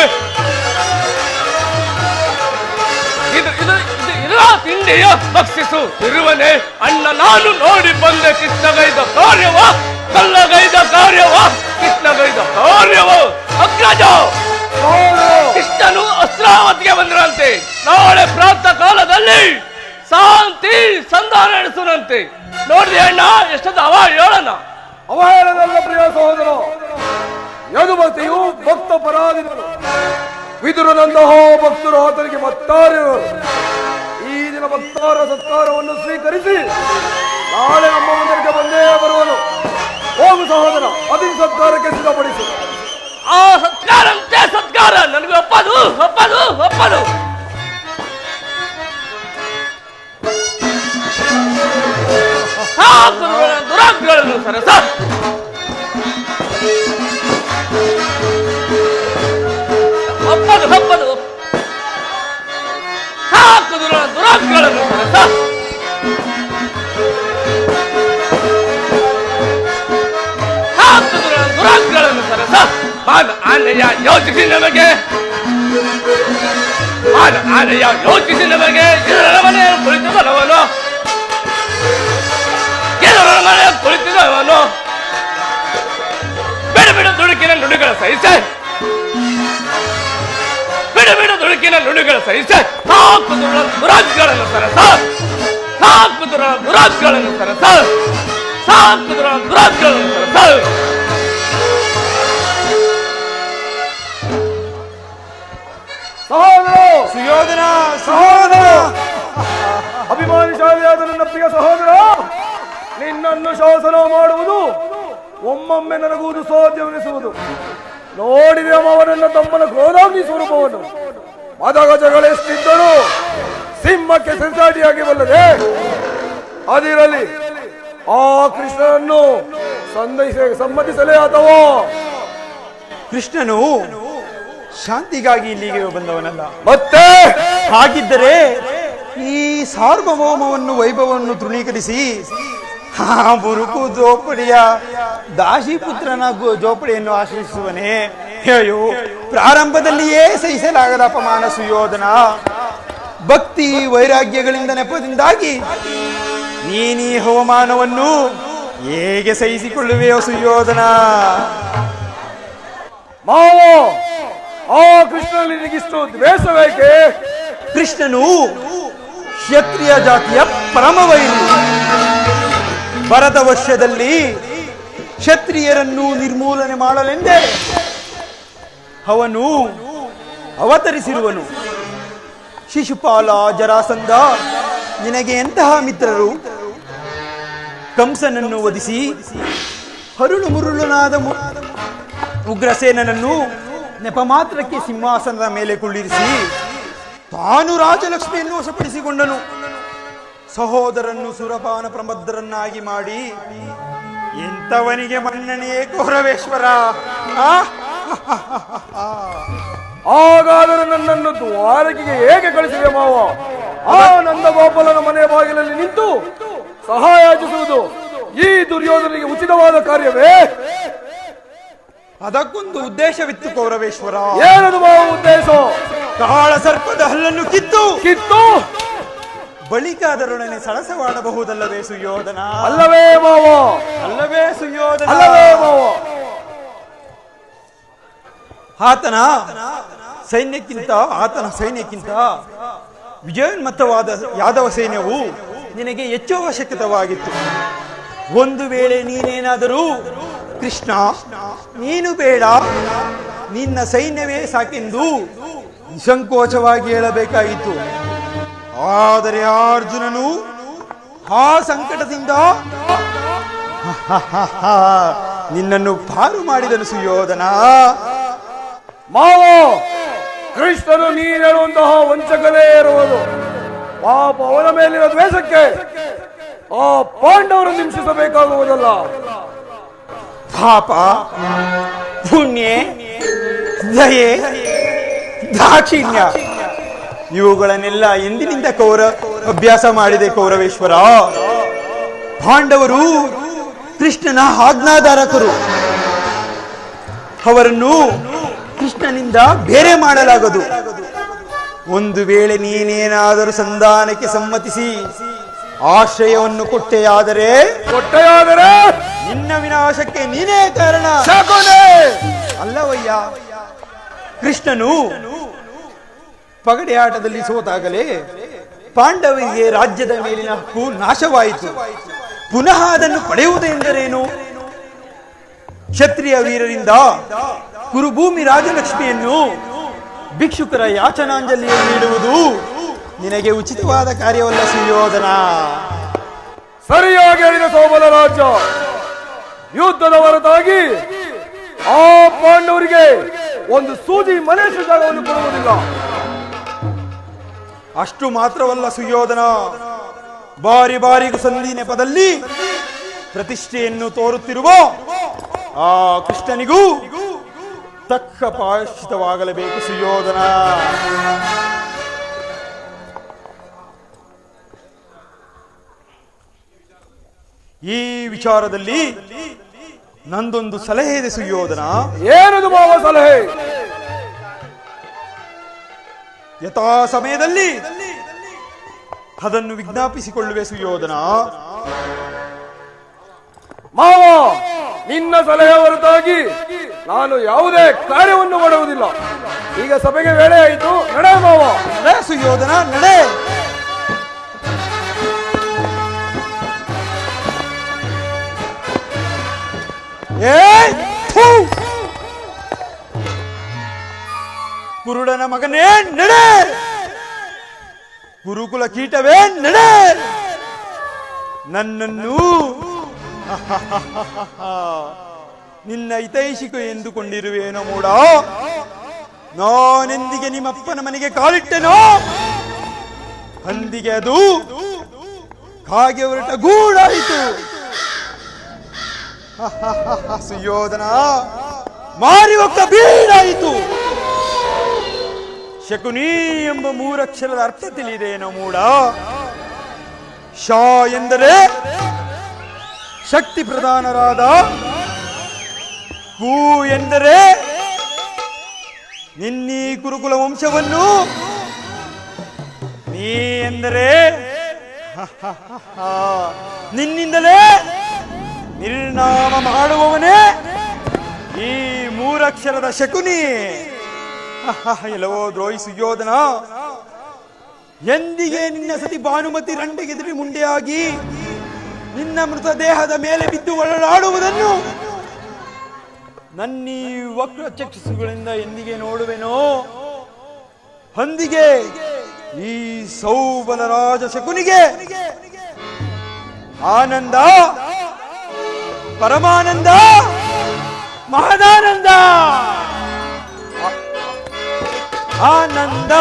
ತಿಂಡಿಯ ಭಕ್ಷಿಸು ಇರುವನೆ. ಅಣ್ಣ, ನಾನು ನೋಡಿ ಬಂದೆ ಕೃಷ್ಣಗೈದ ಕಾರ್ಯವ, ಕಲ್ಲಗೈದ ಕಾರ್ಯವ, ಕೃಷ್ಣಗೈದ ಕಾರ್ಯವ. ಅಗ್ರಜ, ಕೃಷ್ಣನು ಅಸ್ತ್ರಾವತಿಗೆ ಬಂದರಂತೆ. ನಾಳೆ ಪ್ರಾತಃ ಕಾಲದಲ್ಲಿ ಶಾಂತಿ ಸಂಧಾನ ನಡೆಸುವಂತೆ. ನೋಡಿದೆ ಅಣ್ಣ, ಎಷ್ಟೊಂದು ಅವ ಹೇಳೋಣ. ಅವಹೇಳನಲ್ಲ ಪ್ರಿಯ ಸಹೋದರ. ಯದುಮತಿಯು ಭಕ್ತ ಪರಾಧೀನರು. ವಿದುರನಂತಹ ಭಕ್ತರು ಆತನಿಗೆ ಮತ್ತಾರಿರುವರು. ಈ ದಿನ ಭಕ್ತಾರ ಸತ್ಕಾರವನ್ನು ಸ್ವೀಕರಿಸಿ ನಾಳೆ ನಮ್ಮ ಮಂದಿರಕ್ಕೆ ಬಂದೇ ಬರುವನು. ಹೋಗು ಸಹೋದರ, ಅದಿನ ಸತ್ಕಾರಕ್ಕೆ ಸಿದ್ಧಪಡಿಸು. ಆ ಸತ್ಕಾರಂತೆ ಸತ್ಕಾರ ನನಗೆ ಒಪ್ಪದು ಒಪ್ಪದು ಒಪ್ಪದು. ದುರಾಗ್ರಗಳನ್ನು ಸರಸ ಒಪ್ಪದು ಒಪ್ಪದು. ಸಾಕು ದುರಾಗ್ರಗಳನ್ನು ಸರಸ. ಸಾಕು ದುರಾಗ್ರಗಳನ್ನು ಸರಸ. ಆನೆಯ ಯೋಚಿಸಿ ನಮಗೆ, ಆನೆಯ ಯೋಚಿಸಿ ನಮಗೆ ಇದರ ಮನೆ ಕುಳಿತು ಬರವನು, ಇದರ ಮನೆ ಕುಳಿತಿದವನು. ಬಿಡು ಬಿಡು ದುಡುಕಿನ ನುಡಿಗಳ ಸಹಿಸೆ, ಬಿಡು ಬಿಡು ದುಡುಕಿನ ನುಡಿಗಳ ಸಹಿಸೆ. ಸಾಕು ದುರಾಗ್ಗಳನ್ನು ಸರಸ, ಸಾಕು ದುರಾಗ್ಗಳನ್ನು ಸರಸ, ಸಾಕು ದುರಾಗ್ಗಳನ್ನು ಸರಸ. ಸುಯೋಧನ, ಸಹೋದರ, ಅಭಿಮಾನಿಶಾಲಿಯಾದ ನನ್ನ ಪ್ರಿಯ ಸಹೋದರ, ನಿನ್ನನ್ನು ಶಾಸನ ಮಾಡುವುದು ಒಮ್ಮೊಮ್ಮೆ ನನಗುವುದು ಸಾಧ್ಯವೆನಿಸುವುದು. ನೋಡಿದೆ ಅವನನ್ನ ತಮ್ಮನ ಕ್ರೋಧಾಗ್ನಿ ಸ್ವರೂಪವನ್ನು. ಮದಗಜಗಳೆಷ್ಟಿದ್ದರೂ ಸಿಂಹಕ್ಕೆ ಸೆನ್ಸಾಟಿಯಾಗಿ ಬಲ್ಲದೆ. ಅದಿರಲಿ, ಆ ಕೃಷ್ಣನನ್ನು ಸಮ್ಮತಿಸಲೇ ಅಥವಾ? ಕೃಷ್ಣನು ಶಾಂತಿಗಾಗಿ ಇಲ್ಲಿಗೆ ಬಂದವನಲ್ಲ. ಮತ್ತೆ ಹಾಗಿದ್ದರೆ ಈ ಸಾರ್ವಭೌಮವನ್ನು ವೈಭವವನ್ನು ತೃಣೀಕರಿಸಿ ಬುರುಕು ಜೋಪಡಿಯ ದಾಶಿಪುತ್ರನ ಜೋಪಡಿಯನ್ನು ಆಶ್ರಯಿಸುವನೇ? ಅಯ್ಯೋ, ಪ್ರಾರಂಭದಲ್ಲಿಯೇ ಸಹಿಸಲಾಗದ ಅಪಮಾನ ಸುಯೋಧನ. ಭಕ್ತಿ ವೈರಾಗ್ಯಗಳಿಂದ ನೆಪದಿಂದಾಗಿ ನೀನೀ ಅವಮಾನವನ್ನು ಹೇಗೆ ಸಹಿಸಿಕೊಳ್ಳುವೆಯೋ ಸುಯೋಧನ? ಮಾವೋ, ಆ ಕೃಷ್ಣನಲ್ಲಿ ನಿನಗಿಷ್ಟು ದ್ವೇಷವೇಕೆ? ಕೃಷ್ಣನು ಕ್ಷತ್ರಿಯ ಜಾತಿಯ ಪರಮವೈರಿ. ಭರತ ವರ್ಷದಲ್ಲಿ ಕ್ಷತ್ರಿಯರನ್ನು ನಿರ್ಮೂಲನೆ ಮಾಡಲೆಂದೇ ಅವನು ಅವತರಿಸಿರುವನು. ಶಿಶುಪಾಲ, ಜರಾಸಂಧ ನಿನಗೆ ಎಂತಹ ಮಿತ್ರರು? ಕಂಸನನ್ನು ವಧಿಸಿ ಹರುಳು ಮುರುಳನಾದ ಉಗ್ರಸೇನನನ್ನು ನೆಪ ಮಾತ್ರಕ್ಕೆ ಸಿಂಹಾಸನದ ಮೇಲೆ ಕುಳ್ಳಿರಿಸಿ ತಾನು ರಾಜಲಕ್ಷ್ಮಿಯನ್ನು ವಶಪಡಿಸಿಕೊಂಡನು. ಸಹೋದರನ್ನು ಸುರಪಾನ ಪ್ರಮದ್ಧರನ್ನಾಗಿ ಮಾಡಿ ಎಂತವನಿಗೆ ಮನ್ನಣೆಯೇ ಕೌರವೇಶ್ವರ. ಹಾಗಾದರೆ ನನ್ನನ್ನು ದ್ವಾರಕೆಗೆ ಹೇಗೆ ಕಳಿಸಿದೆ ಮಾವ? ಆ ನಂದ ಗೋಪಾಲನ ಮನೆಯ ಬಾಗಿಲಲ್ಲಿ ನಿಂತು ಸಹಾಯ ಯಾಚಿಸುವುದು ಈ ದುರ್ಯೋಧನಿಗೆ ಉಚಿತವಾದ ಕಾರ್ಯವೇ? ಅದಕ್ಕೊಂದು ಉದ್ದೇಶವಿತ್ತು ಕೌರವೇಶ್ವರ. ಏನದು ಮಾವ ಉದ್ದೇಶ? ಕಾಳ ಸರ್ಪದ ಹಲ್ಲನ್ನು ಕಿತ್ತು ಬಳಿಕ ಅದರೊಡನೆ ಸರಸವಾಡಬಹುದಲ್ಲವೇ ಸುಯೋಧನ? ಅಲ್ಲವೇ ಮಾವ? ಅಲ್ಲವೇ ಸುಯೋಧನ? ಅಲ್ಲವೇ ಮಾವ? ಆತನ ಸೈನ್ಯಕ್ಕಿಂತ ವಿಜಯೋನ್ಮತ್ತವಾದ ಯಾದವ ಸೈನ್ಯವು ನಿನಗೆ ಹೆಚ್ಚು ಅವಶ್ಯಕತೆವಾಗಿತ್ತು. ಒಂದು ವೇಳೆ ನೀನೇನಾದರೂ ಕೃಷ್ಣ ನೀನು ಬೇಡ, ನಿನ್ನ ಸೈನ್ಯವೇ ಸಾಕೆಂದು ನಿಸಂಕೋಚವಾಗಿ ಹೇಳಬೇಕಾಯಿತು. ಆದರೆ ಅರ್ಜುನನು ಆ ಸಂಕಟದಿಂದ ನಿನ್ನನ್ನು ಪಾರು ಮಾಡಿದನು ಸುಯೋಧನ. ಮಾವ, ಕೃಷ್ಣನು ನೀನು ಹೇಳುವಂತಹ ವಂಚಕನೇ ಇರುವುದು. ಪಾಪ ಅವನ ಮೇಲಿನ ದ್ವೇಷಕ್ಕೆ ಆ ಪಾಂಡವರನ್ನು ಹಿಂಸಿಸಬೇಕಾಗುವುದಲ್ಲ. ಪಾಪ, ಪುಣ್ಯ, ದಯೆ, ದಾಕ್ಷಿಣ್ಯ ಇವುಗಳನ್ನೆಲ್ಲ ಎಂದಿನಿಂದ ಅಭ್ಯಾಸ ಮಾಡಿದೆ ಕೌರವೇಶ್ವರ. ಪಾಂಡವರು ಕೃಷ್ಣನ ಆಜ್ಞಾಧಾರಕರು. ಅವರನ್ನು ಕೃಷ್ಣನಿಂದ ಬೇರೆ ಮಾಡಲಾಗದು. ಒಂದು ವೇಳೆ ನೀನೇನಾದರೂ ಸಂಧಾನಕ್ಕೆ ಸಮ್ಮತಿಸಿ ಆಶ್ರಯವನ್ನು ಕೊಟ್ಟೆಯಾದರೆ ನಿನ್ನ ವಿನಾಶಕ್ಕೆ ನೀನೇ ಕಾರಣ. ಅಲ್ಲವಯ್ಯ, ಕೃಷ್ಣನು ಪಗಡೆ ಆಟದಲ್ಲಿ ಸೋತಾಗಲೇ ಪಾಂಡವರಿಗೆ ರಾಜ್ಯದ ಮೇಲಿನ ಹಕ್ಕು ನಾಶವಾಯಿತು. ಪುನಃ ಅದನ್ನು ಪಡೆಯುವುದೆಂದರೇನು? ಕ್ಷತ್ರಿಯ ವೀರರಿಂದ ಕುರುಭೂಮಿ ರಾಜಲಕ್ಷ್ಮಿಯನ್ನು ಭಿಕ್ಷುಕರ ಯಾಚನಾಂಜಲಿಯನ್ನು ನೀಡುವುದು ನಿನಗೆ ಉಚಿತವಾದ ಕಾರ್ಯವಲ್ಲ ಸುಯೋಧನ. ಸರಿಯಾಗಿ ಹೇಳಿದ ಸೋಬಲ ರಾಜ. ಯುದ್ಧದ ಹೊರತಾಗಿ ಆ ಪಾಂಡವರಿಗೆ ಒಂದು ಸೂಜಿ ಮನೇಶ ಜಾಗವನ್ನು ಕೊಡುವುದಿಲ್ಲ. ಅಷ್ಟು ಮಾತ್ರವಲ್ಲ ಸುಯೋಧನ, ಬಾರಿ ಬಾರಿಗೂ ಸಂಧಿ ನೆಪದಲ್ಲಿ ಪ್ರತಿಷ್ಠೆಯನ್ನು ತೋರುತ್ತಿರುವ ಆ ಕೃಷ್ಣನಿಗೂ ತಕ್ಕ ಪ್ರಾಯಶ್ಚಿತವಾಗಲೇಬೇಕು ಸುಯೋಧನ. ಈ ವಿಚಾರದಲ್ಲಿ ನಂದೊಂದು ಸಲಹೆ ಇದೆ ಸುಯೋಧನ. ಏನದು ಮಾವ ಸಲಹೆ? ಯಥಾ ಸಮಯದಲ್ಲಿ ಅದನ್ನು ವಿಜ್ಞಾಪಿಸಿಕೊಳ್ಳುವೆ ಸುಯೋಧನ. ಮಾವ, ನಿನ್ನ ಸಲಹೆ ಹೊರತಾಗಿ ನಾನು ಯಾವುದೇ ಕಾರ್ಯವನ್ನು ಮಾಡುವುದಿಲ್ಲ. ಈಗ ಸಭೆಗೆ ವೇಳೆ ಆಯಿತು, ನಡೆ ಮಾವ. ನಡೆ ಸುಯೋಧನ, ನಡೆ. ಕುರುಡನ ಮಗನೇ ನಡೆ, ಗುರುಕುಲ ಕೀಟವೇ ನಡೆ. ನನ್ನನ್ನು ನಿನ್ನ ಹಿತೈಷಿಕ ಎಂದುಕೊಂಡಿರುವೇನೋ ಮೂಡ. ನಾನೆಂದಿಗೆ ನಿಮ್ಮಪ್ಪನ ಮನೆಗೆ ಕಾಲಿಟ್ಟೆನೋ ಅಂದಿಗೆ ಅದು ಕಾಗೆ ಹೊರಟ ಗೂಡಾಯಿತು. ಸುಯೋಧನ, ಮಾರಿ ಒಕ್ಕ ಬೀಡಾಯಿತು. ಶಕುನಿ ಎಂಬ ಮೂರಕ್ಷರದ ಅರ್ಥ ತಿಳಿದೇನೋ ಮೂಡ. ಶಾ ಎಂದರೆ ಶಕ್ತಿ ಪ್ರಧಾನರಾದ, ಕು ಎಂದರೆ ನಿನ್ನೀ ಕುರುಕುಲ ವಂಶವನ್ನು, ನೀ ಎಂದರೆ ನಿನ್ನಿಂದಲೇ ನಿರ್ನಾಮ ಮಾಡುವವನೇ ಈ ಮೂರಕ್ಷರದ ಶಕುನಿ. ಎಲ್ಲವೋ ದ್ರೋಹಿ ಸುಯೋಧನ, ಎಂದಿಗೆ ನಿನ್ನ ಸತಿ ಭಾನುಮತಿ ರಂಡೆಗೆದಿರಿ ಮುಂಡೆಯಾಗಿ ನಿನ್ನ ಮೃತದೇಹದ ಮೇಲೆ ಬಿದ್ದು ಒಳಲಾಡುವುದನ್ನು ನನ್ನೀ ವಕ್ರ ಚಕ್ಷುಗಳಿಂದ ಎಂದಿಗೆ ನೋಡುವೆನೋ ಅಂದಿಗೆ ಈ ಸೌಬಲ ರಾಜ ಶಕುನಿಗೆ ಆನಂದ, ಪರಮಾನಂದ, ಮಹದಾನಂದ. ಆನಂದ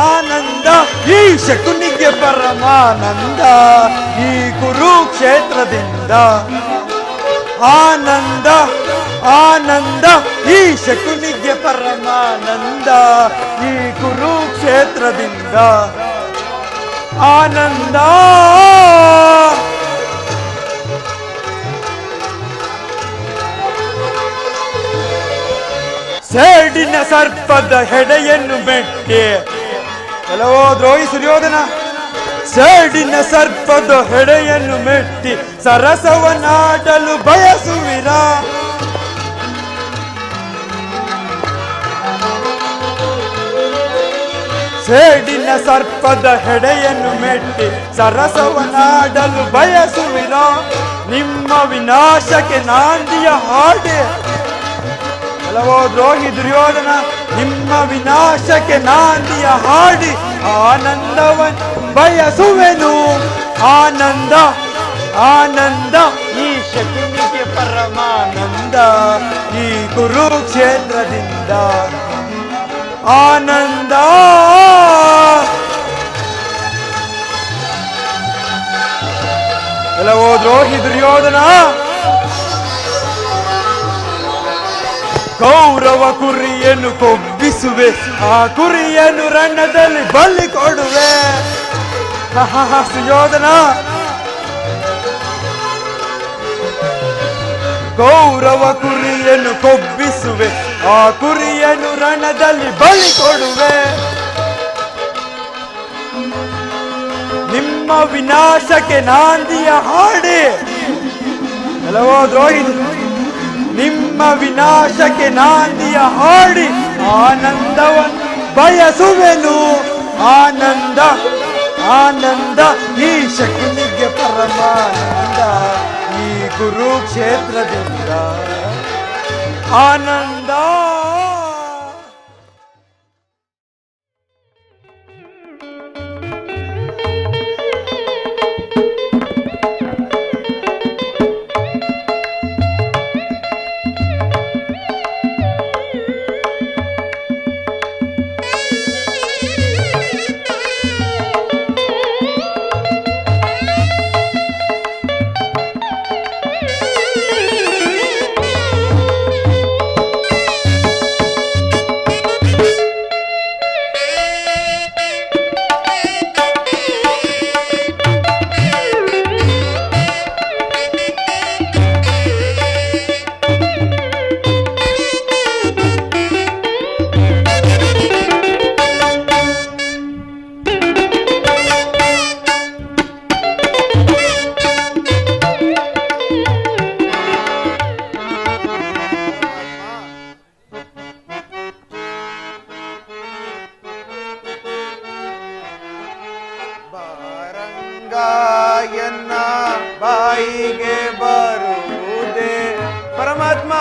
ಆನಂದ ಈ ಶಕುನಿಗೆ ಪರಮಾನಂದ ಈ ಕುರುಕ್ಷೇತ್ರದಿಂದ ಆನಂದ ಆನಂದ ಈ ಶಕುನಿಗೆ ಪರಮಾನಂದ ಈ ಕುರುಕ್ಷೇತ್ರದಿಂದ ಆನಂದ ಸೇಡಿನ ಸರ್ಪದ ಹೆಡೆಯನ್ನು ಮೆಟ್ಟಿ ಕೆಲವೋ ದ್ರೋಹಿ ಸುರ್ಯೋಧನ ಸೇಡಿನ ಸರ್ಪದ ಹೆಡೆಯನ್ನು ಮೆಟ್ಟಿ ಸರಸವನಾಡಲು ಬಯಸುವಿರ ಸೇಡಿನ ಸರ್ಪದ ಹೆಡೆಯನ್ನು ಮೆಟ್ಟಿ ಸರಸವನಾಡಲು ಬಯಸುವಿರ ನಿಮ್ಮ ವಿನಾಶಕ್ಕೆ ನಾಂದಿಯ ಹಾಡೆ ಕೆಲವೋ ದ್ರೋಹಿ ದುರ್ಯೋಧನ ನಿಮ್ಮ ವಿನಾಶಕ್ಕೆ ನಾಂದಿಯ ಹಾಡಿ ಆನಂದವನ್ನು ಬಯಸುವೆನು ಆನಂದ ಆನಂದ ಈ ಶಕುನಿಗೆ ಪರಮಾನಂದ ಈ ಕುರುಕ್ಷೇತ್ರದಿಂದ ಆನಂದ ಕೆಲವೋ ದ್ರೋಹಿ ದುರ್ಯೋಧನ ಕೌರವ ಕುರಿಯನ್ನು ಕೊಬ್ಬಿಸುವೆ ಆ ಕುರಿಯನ್ನು ರಣದಲ್ಲಿ ಬಲಿ ಕೊಡುವೆ ಸುಯೋಧನ ಕೌರವ ಕುರಿಯನ್ನು ಕೊಬ್ಬಿಸುವೆ ಆ ಕುರಿಯನ್ನು ರಣದಲ್ಲಿ ಬಲಿ ಕೊಡುವೆ ನಿಮ್ಮ ವಿನಾಶಕ್ಕೆ ನಾಂದಿಯ ಹಾಡಿ ಕೆಲವೋ ದ್ರೋಹಿ ನಿಮ್ಮ ವಿನಾಶಕ್ಕೆ ನಾಂದಿಯ ಹಾಡಿ ಆನಂದವನ್ನು ಬಯಸುವೆನು ಆನಂದ ಆನಂದ ಈ ಶಕುನಿಗೆ ಪರಮಾನಂದ ಈ ಕುರುಕ್ಷೇತ್ರದಿಂದ ಆನಂದ ಗಾಯನ್ನ ಬಾಯಿಗೆ ಬರುವುದೇ ಪರಮಾತ್ಮ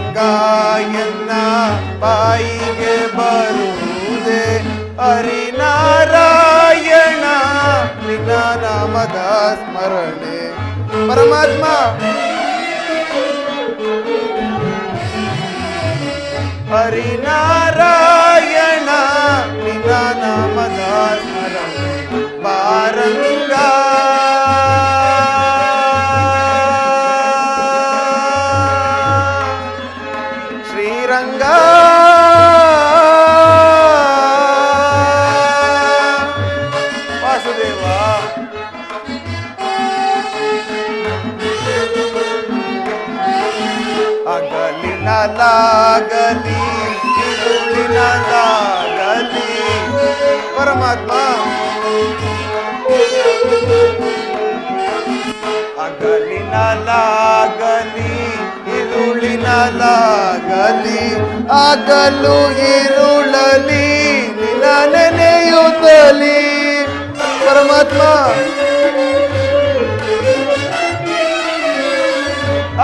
ಬಾರಂಗಾಯನ್ನ ಬಾಯಿಗೆ ಬರುವುದೇ ಹರಿನಾರಾಯಣ ನಿನ್ನ ನಾಮದ ಸ್ಮರಣೆ ಪರಮಾತ್ಮ ಹರಿನಾರಾಯಣ ನಿನ್ನ ನಾಮದ ಸ್ಮರಣೆ ಬಾರಂಗ ಶ್ರೀರಂಗ ವಾಸುದೇವ ಅಗಲಿನಲಾಗಲಿ ಇರುಳಿನಲಾಗಲಿ ಪರಮಾತ್ಮ ಅಗಲಿನಲಾಗಲಿ ಇರುಳಿನಲಾಗಲಿ ಆಗಲು ಇರುಳಲಿ ನಿನ್ನ ನೆನೆಯುತ್ತಲಿ ಪರಮಾತ್ಮ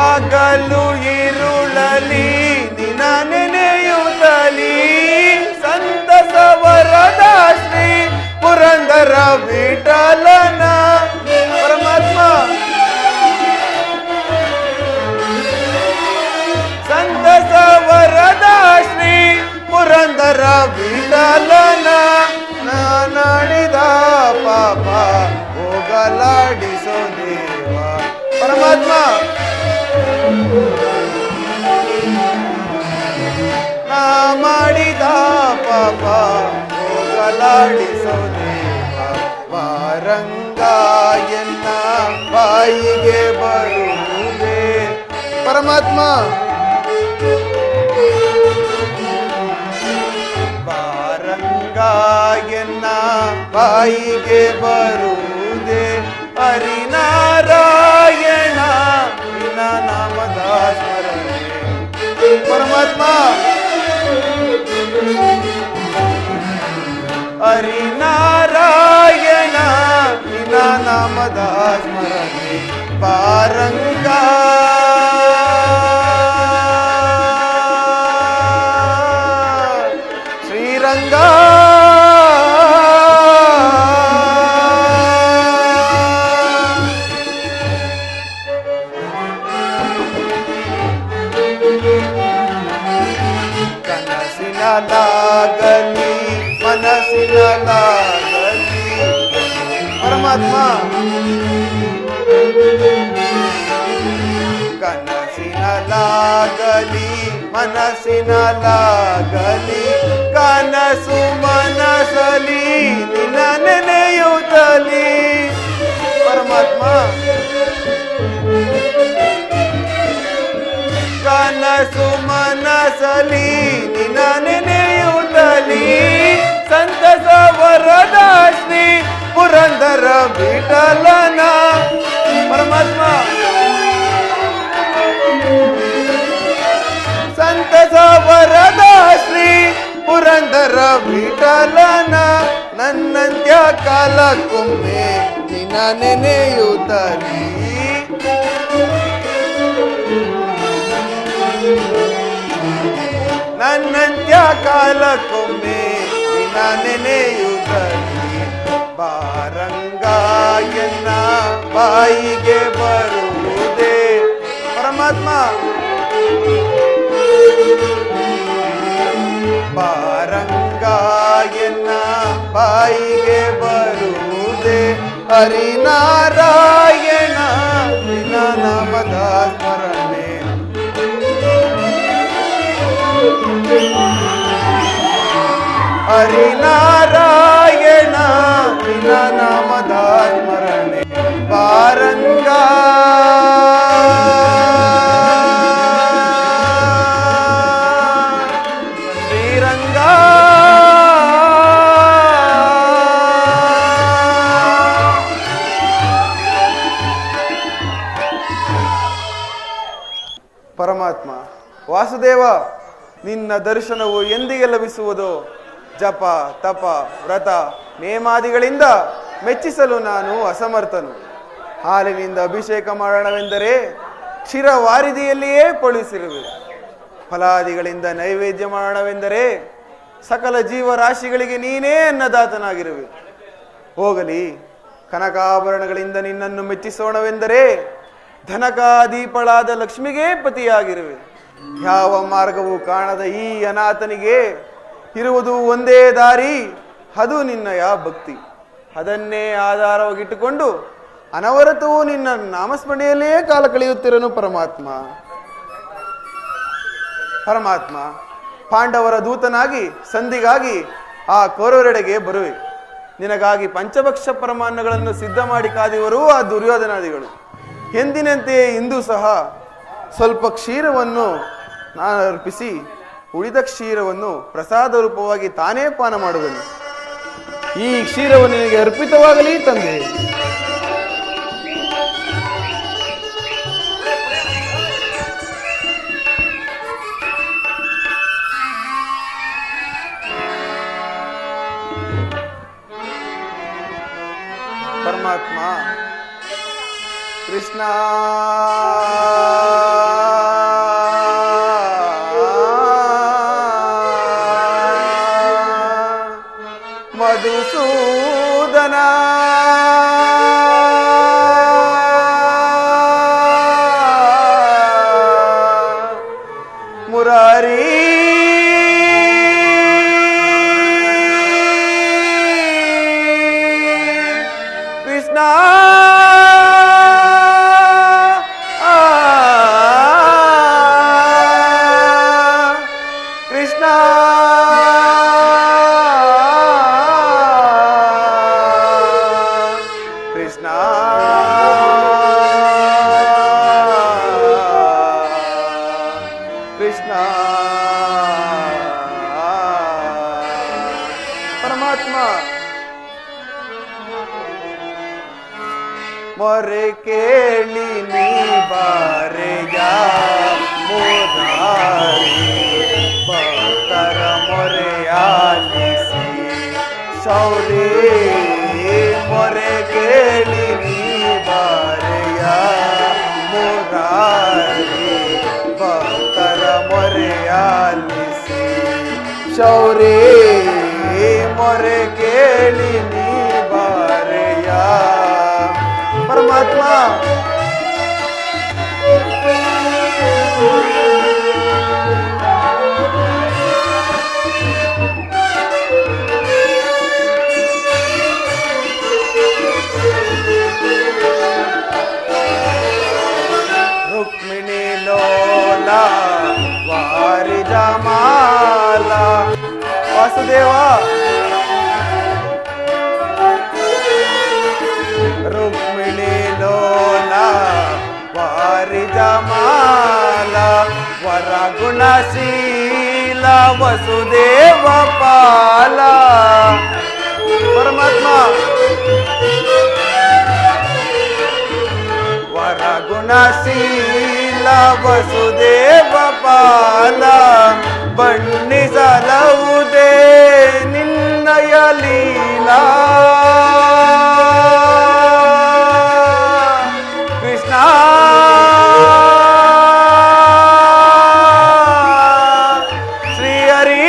ಆಗಲು ಇರುಳಲಿ ನಿನ್ನ ನೆನೆಯುತ್ತಲಿ ಸಂತಸ ವರದ ಶ್ರೀ ಪುರಂದರ ವಿಠಲನ ಪರಮಾತ್ಮ ವಿಠಲನ ನಾಡಿದ ಪಾಪ ಹೋಗಲಾಡಿಸೋ ದೇವ ಪರಮಾತ್ಮ. ನಾ ಮಾಡಿದ ಪಾಪ ಹೋಗಲಾಡಿಸೋ ದೇವ ವಾರಂಗ ಎನ್ನ ಬಾಯಿಗೆ ಬರುವುದೇ ಪರಮಾತ್ಮ. ವಾರಂಗ ಎನ್ನ ಬಾಯಿಗೆ ಬರುವುದೇ ಹರಿನಾರಾಯಣ ನಿನ್ನ ನಾಮದ ಸ್ಮರಣೆ ಪರಮಾತ್ಮ. ಹರಿನಾರಾಯಣ ನಿನ್ನ ನಾಮದ ಸ್ಮರಣೆ ಪಾರಂಗ. ಶ್ರೀರಂಗ ಕನಸಿನಲಾಗಲಿ ಮನಸ್ಸಿನಲಾಗಲಿ ಪರಮಾತ್ಮ. ಕನಸಿನಲಾಗಲಿ ಮನಸ್ಸಿನಲಾಗಲಿ ಕನಸು ಮನಸಲಿ ನಿನ್ನ ನೆನೆಯುತ್ತಲಿ ಪರಮಾತ್ಮ. ಕನಸು ಮನಸಲಿ ನಿನ್ನ ನೆನೆಯುತ್ತಲಿ ಸಂತಸ ವರದ ಶ್ರೀ ಪುರಂದರ ವಿಠಲನ ಪರಮಾತ್ಮ. ಸಂತಸ ವರದ ಶ್ರೀ ಪುರಂದರ ವಿಠಲನ ನನ್ನಂತ್ಯ ಕಾಲಕ್ಕೊಮ್ಮೆ ನಿನ್ನ ನೆನೆಯುತ್ತಲಿ ನನ್ನಂತ್ಯ ಕಾಲಕ್ಕೊಮ್ಮೆ ನಿನ್ನ ನೆನೆಯುತ್ತಲಿ ಬಾರಂಗ ಎನ್ನ ಬಾಯಿಗೆ ಬರುವುದೇ ಪರಮಾತ್ಮ. ಬಾರಂಗ ಎನ್ನ ಬಾಯಿಗೆ ಬರುವುದೇ ಹರಿನಾರಾಯಣ ನಿನ್ನ ನಾಮದ ಸ್ಮರಣೆ ಹರಿನಾರಾಯಣ ನಿನ್ನ ನಾಮದ ಸ್ಮರಣೆ ಪಾರಂಗ. ಶ್ರೀರಂಗ ಪರಮಾತ್ಮ. ವಾಸುದೇವ ನಿನ್ನ ದರ್ಶನವು ಎಂದಿಗೆ ಲಭಿಸುವುದೋ? ಜಪ ತಪ ವ್ರತ ನೇಮಾದಿಗಳಿಂದ ಮೆಚ್ಚಿಸಲು ನಾನು ಅಸಮರ್ಥನು. ಹಾಲಿನಿಂದ ಅಭಿಷೇಕ ಮಾಡೋಣವೆಂದರೆ ಕ್ಷೀರವಾರಿದಿಯಲ್ಲಿಯೇ ಪೊಳಿಸಿರುವೆ. ಫಲಾದಿಗಳಿಂದ ನೈವೇದ್ಯ ಮಾಡೋಣವೆಂದರೆ ಸಕಲ ಜೀವರಾಶಿಗಳಿಗೆ ನೀನೇ ಅನ್ನದಾತನಾಗಿರುವೆ. ಹೋಗಲಿ ಕನಕಾಭರಣಗಳಿಂದ ನಿನ್ನನ್ನು ಮೆಚ್ಚಿಸೋಣವೆಂದರೆ ಧನಕಾದೀಪಳಾದ ಲಕ್ಷ್ಮಿಗೇ ಪತಿಯಾಗಿರುವೆ. ಯಾವ ಮಾರ್ಗವೂ ಕಾಣದ ಈ ಅನಾಥನಿಗೆ ಇರುವುದು ಒಂದೇ ದಾರಿ, ಅದು ನಿನ್ನಯ ಭಕ್ತಿ. ಅದನ್ನೇ ಆಧಾರವಾಗಿಟ್ಟುಕೊಂಡು ಅನವರತವೂ ನಿನ್ನ ನಾಮಸ್ಮರಣೆಯಲ್ಲಿಯೇ ಕಾಲ ಕಳೆಯುತ್ತಿರನು ಪರಮಾತ್ಮ. ಪರಮಾತ್ಮ, ಪಾಂಡವರ ದೂತನಾಗಿ ಸಂಧಿಗಾಗಿ ಆ ಕೌರವರೆಡೆಗೆ ಬರುವೆ. ನಿನಗಾಗಿ ಪಂಚಭಕ್ಷ ಪರಮಾನ್ನಗಳನ್ನು ಸಿದ್ಧ ಮಾಡಿ ಕಾದಿವರು ಆ ದುರ್ಯೋಧನಾದಿಗಳು. ಎಂದಿನಂತೆ ಇಂದು ಸಹ ಸ್ವಲ್ಪ ಕ್ಷೀರವನ್ನು ನಾನು ಅರ್ಪಿಸಿ ಉಳಿದ ಕ್ಷೀರವನ್ನು ಪ್ರಸಾದ ರೂಪವಾಗಿ ತಾನೇ ಪಾನ ಮಾಡುವನು. ಈ ಕ್ಷೀರವನ್ನು ನಿನಗೆ ಅರ್ಪಿತವಾಗಲಿ ತಂದೆ. ಪರಮಾತ್ಮ ಕೃಷ್ಣ ಮಧುಸೂದನ ಮುರಾರಿ ಪರಮಾತ್ಮ ಮೊರೆ ಕೇಳಿ ನೀ ಬಾರೆಯ ಮುರಾರಿ ಭಕ್ತರ ಮೊರೆಯಾಲಿಸಿ ಶೌರಿ ಮೊರೆ ಕೇಳಿ ನೀ ಬಾರೆಯ ಮುರಾರಿ ಭಕ್ತರ ಮೊರೆಯಾಲಿಸಿ ಶೌರಿ ಮೊರೆ ಕೇಳಿ ನೀ ಬಾರೆಯ ಪರಮಾತ್ಮ ರುಕ್ಮಿಣಿ ಲೋಲ ವಾರಿ ಜಮಾಲ ವಾಸುದೇವ ರುಕ್ಮಿಣಿ ಲೋಲ ವಾರಿ ಜಮಾಲ ವರ ಗುಣಶೀಲ ವಸುದೇವ ಪಾಲ ಪರಮಾತ್ಮ ವರ ಗುಣಶೀಲ ವಸುದೇವ ಪಾಲ ಬಣ್ಣಿಸಲವುದೇ ನಿನ್ನಯ ಲೀಲಾ ಕೃಷ್ಣ ಶ್ರೀಹರಿ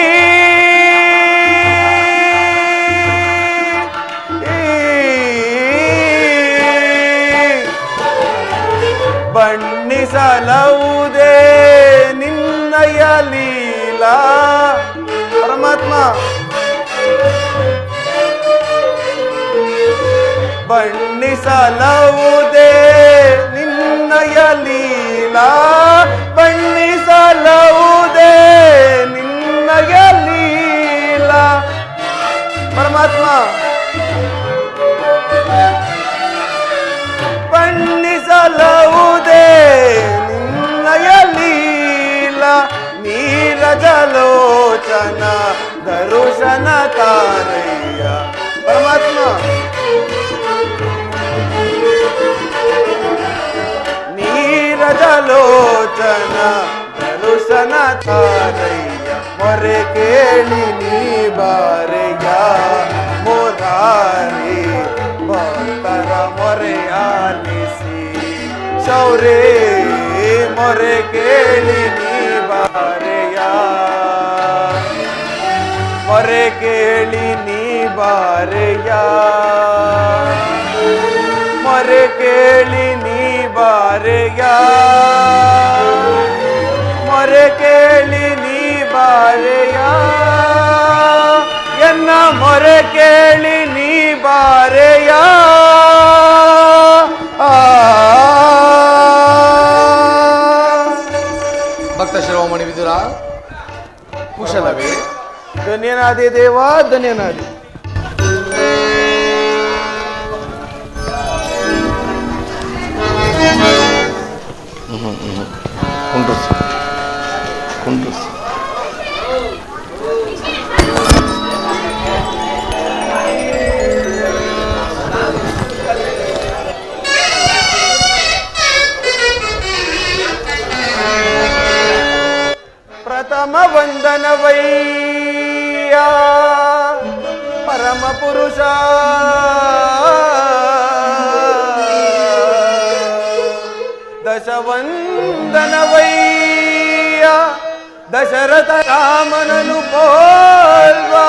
ಬಣ್ಣಿಸಲವುದೇ ನಿನ್ನಯ ಲೀಲಾ ಪರಮಾತ್ಮ ಬಣ್ಣಿಸಲವುದೇ ನಿನ್ನಯ ಲೀಲಾ ಬಣ್ಣಿಸಲವುದೇ ನಿನ್ನಯ ಲೀಲಾ ಪರಮಾತ್ಮ ಬಣ್ಣಿಸಲವುದೇ ನಿನ್ನಯ ಲೀಲಾ ನೀರಜಲೋಚನ ದರುಶನ ತಾರಯ್ಯ ಪರಮಾತ್ಮ ನೀರಜಲೋಚನ ದರುಶನ ತಾರಯ್ಯ ಮೊರೆ ಕೇಳಿ ನೀ ಬಾರೆಯ ಮುರಾರಿ ಭಕ್ತರ ಮೊರೆಯಾಲಿಸಿ ಶೌರೇ ಮೊರೆ ಕೇಳಿ ನೀ ಬಾರೆಯ ಮೊರೆ ಕೇಳಿ ನೀ ಬಾರೆಯ ಮೊರೆ ಕೇಳಿ ನೀ ಬಾರೆಯ ಮೊರೆ ಕೇಳಿ ನೀ ಬಾರೆಯ ಎನ್ನ ಮೊರೆ ಕೇಳಿ ನೀ ಬಾರೆಯ ಭಕ್ತ ಶಿರೋಮಣಿ ವಿದುರ ಕುಶಲವೇ? ಧನ್ಯನಾದೆ ದೇವ ಧನ್ಯನಾದೆ. ಕುಂಡ್ರಿಸಿ ಪ್ರಥಮ ವಂದನವಯ್ಯ ಪರಮ ಪುರುಷ ದಶವಂದನವಯ್ಯ ದಶರಥ ರಾಮನನು ಪೋಲ್ವಾ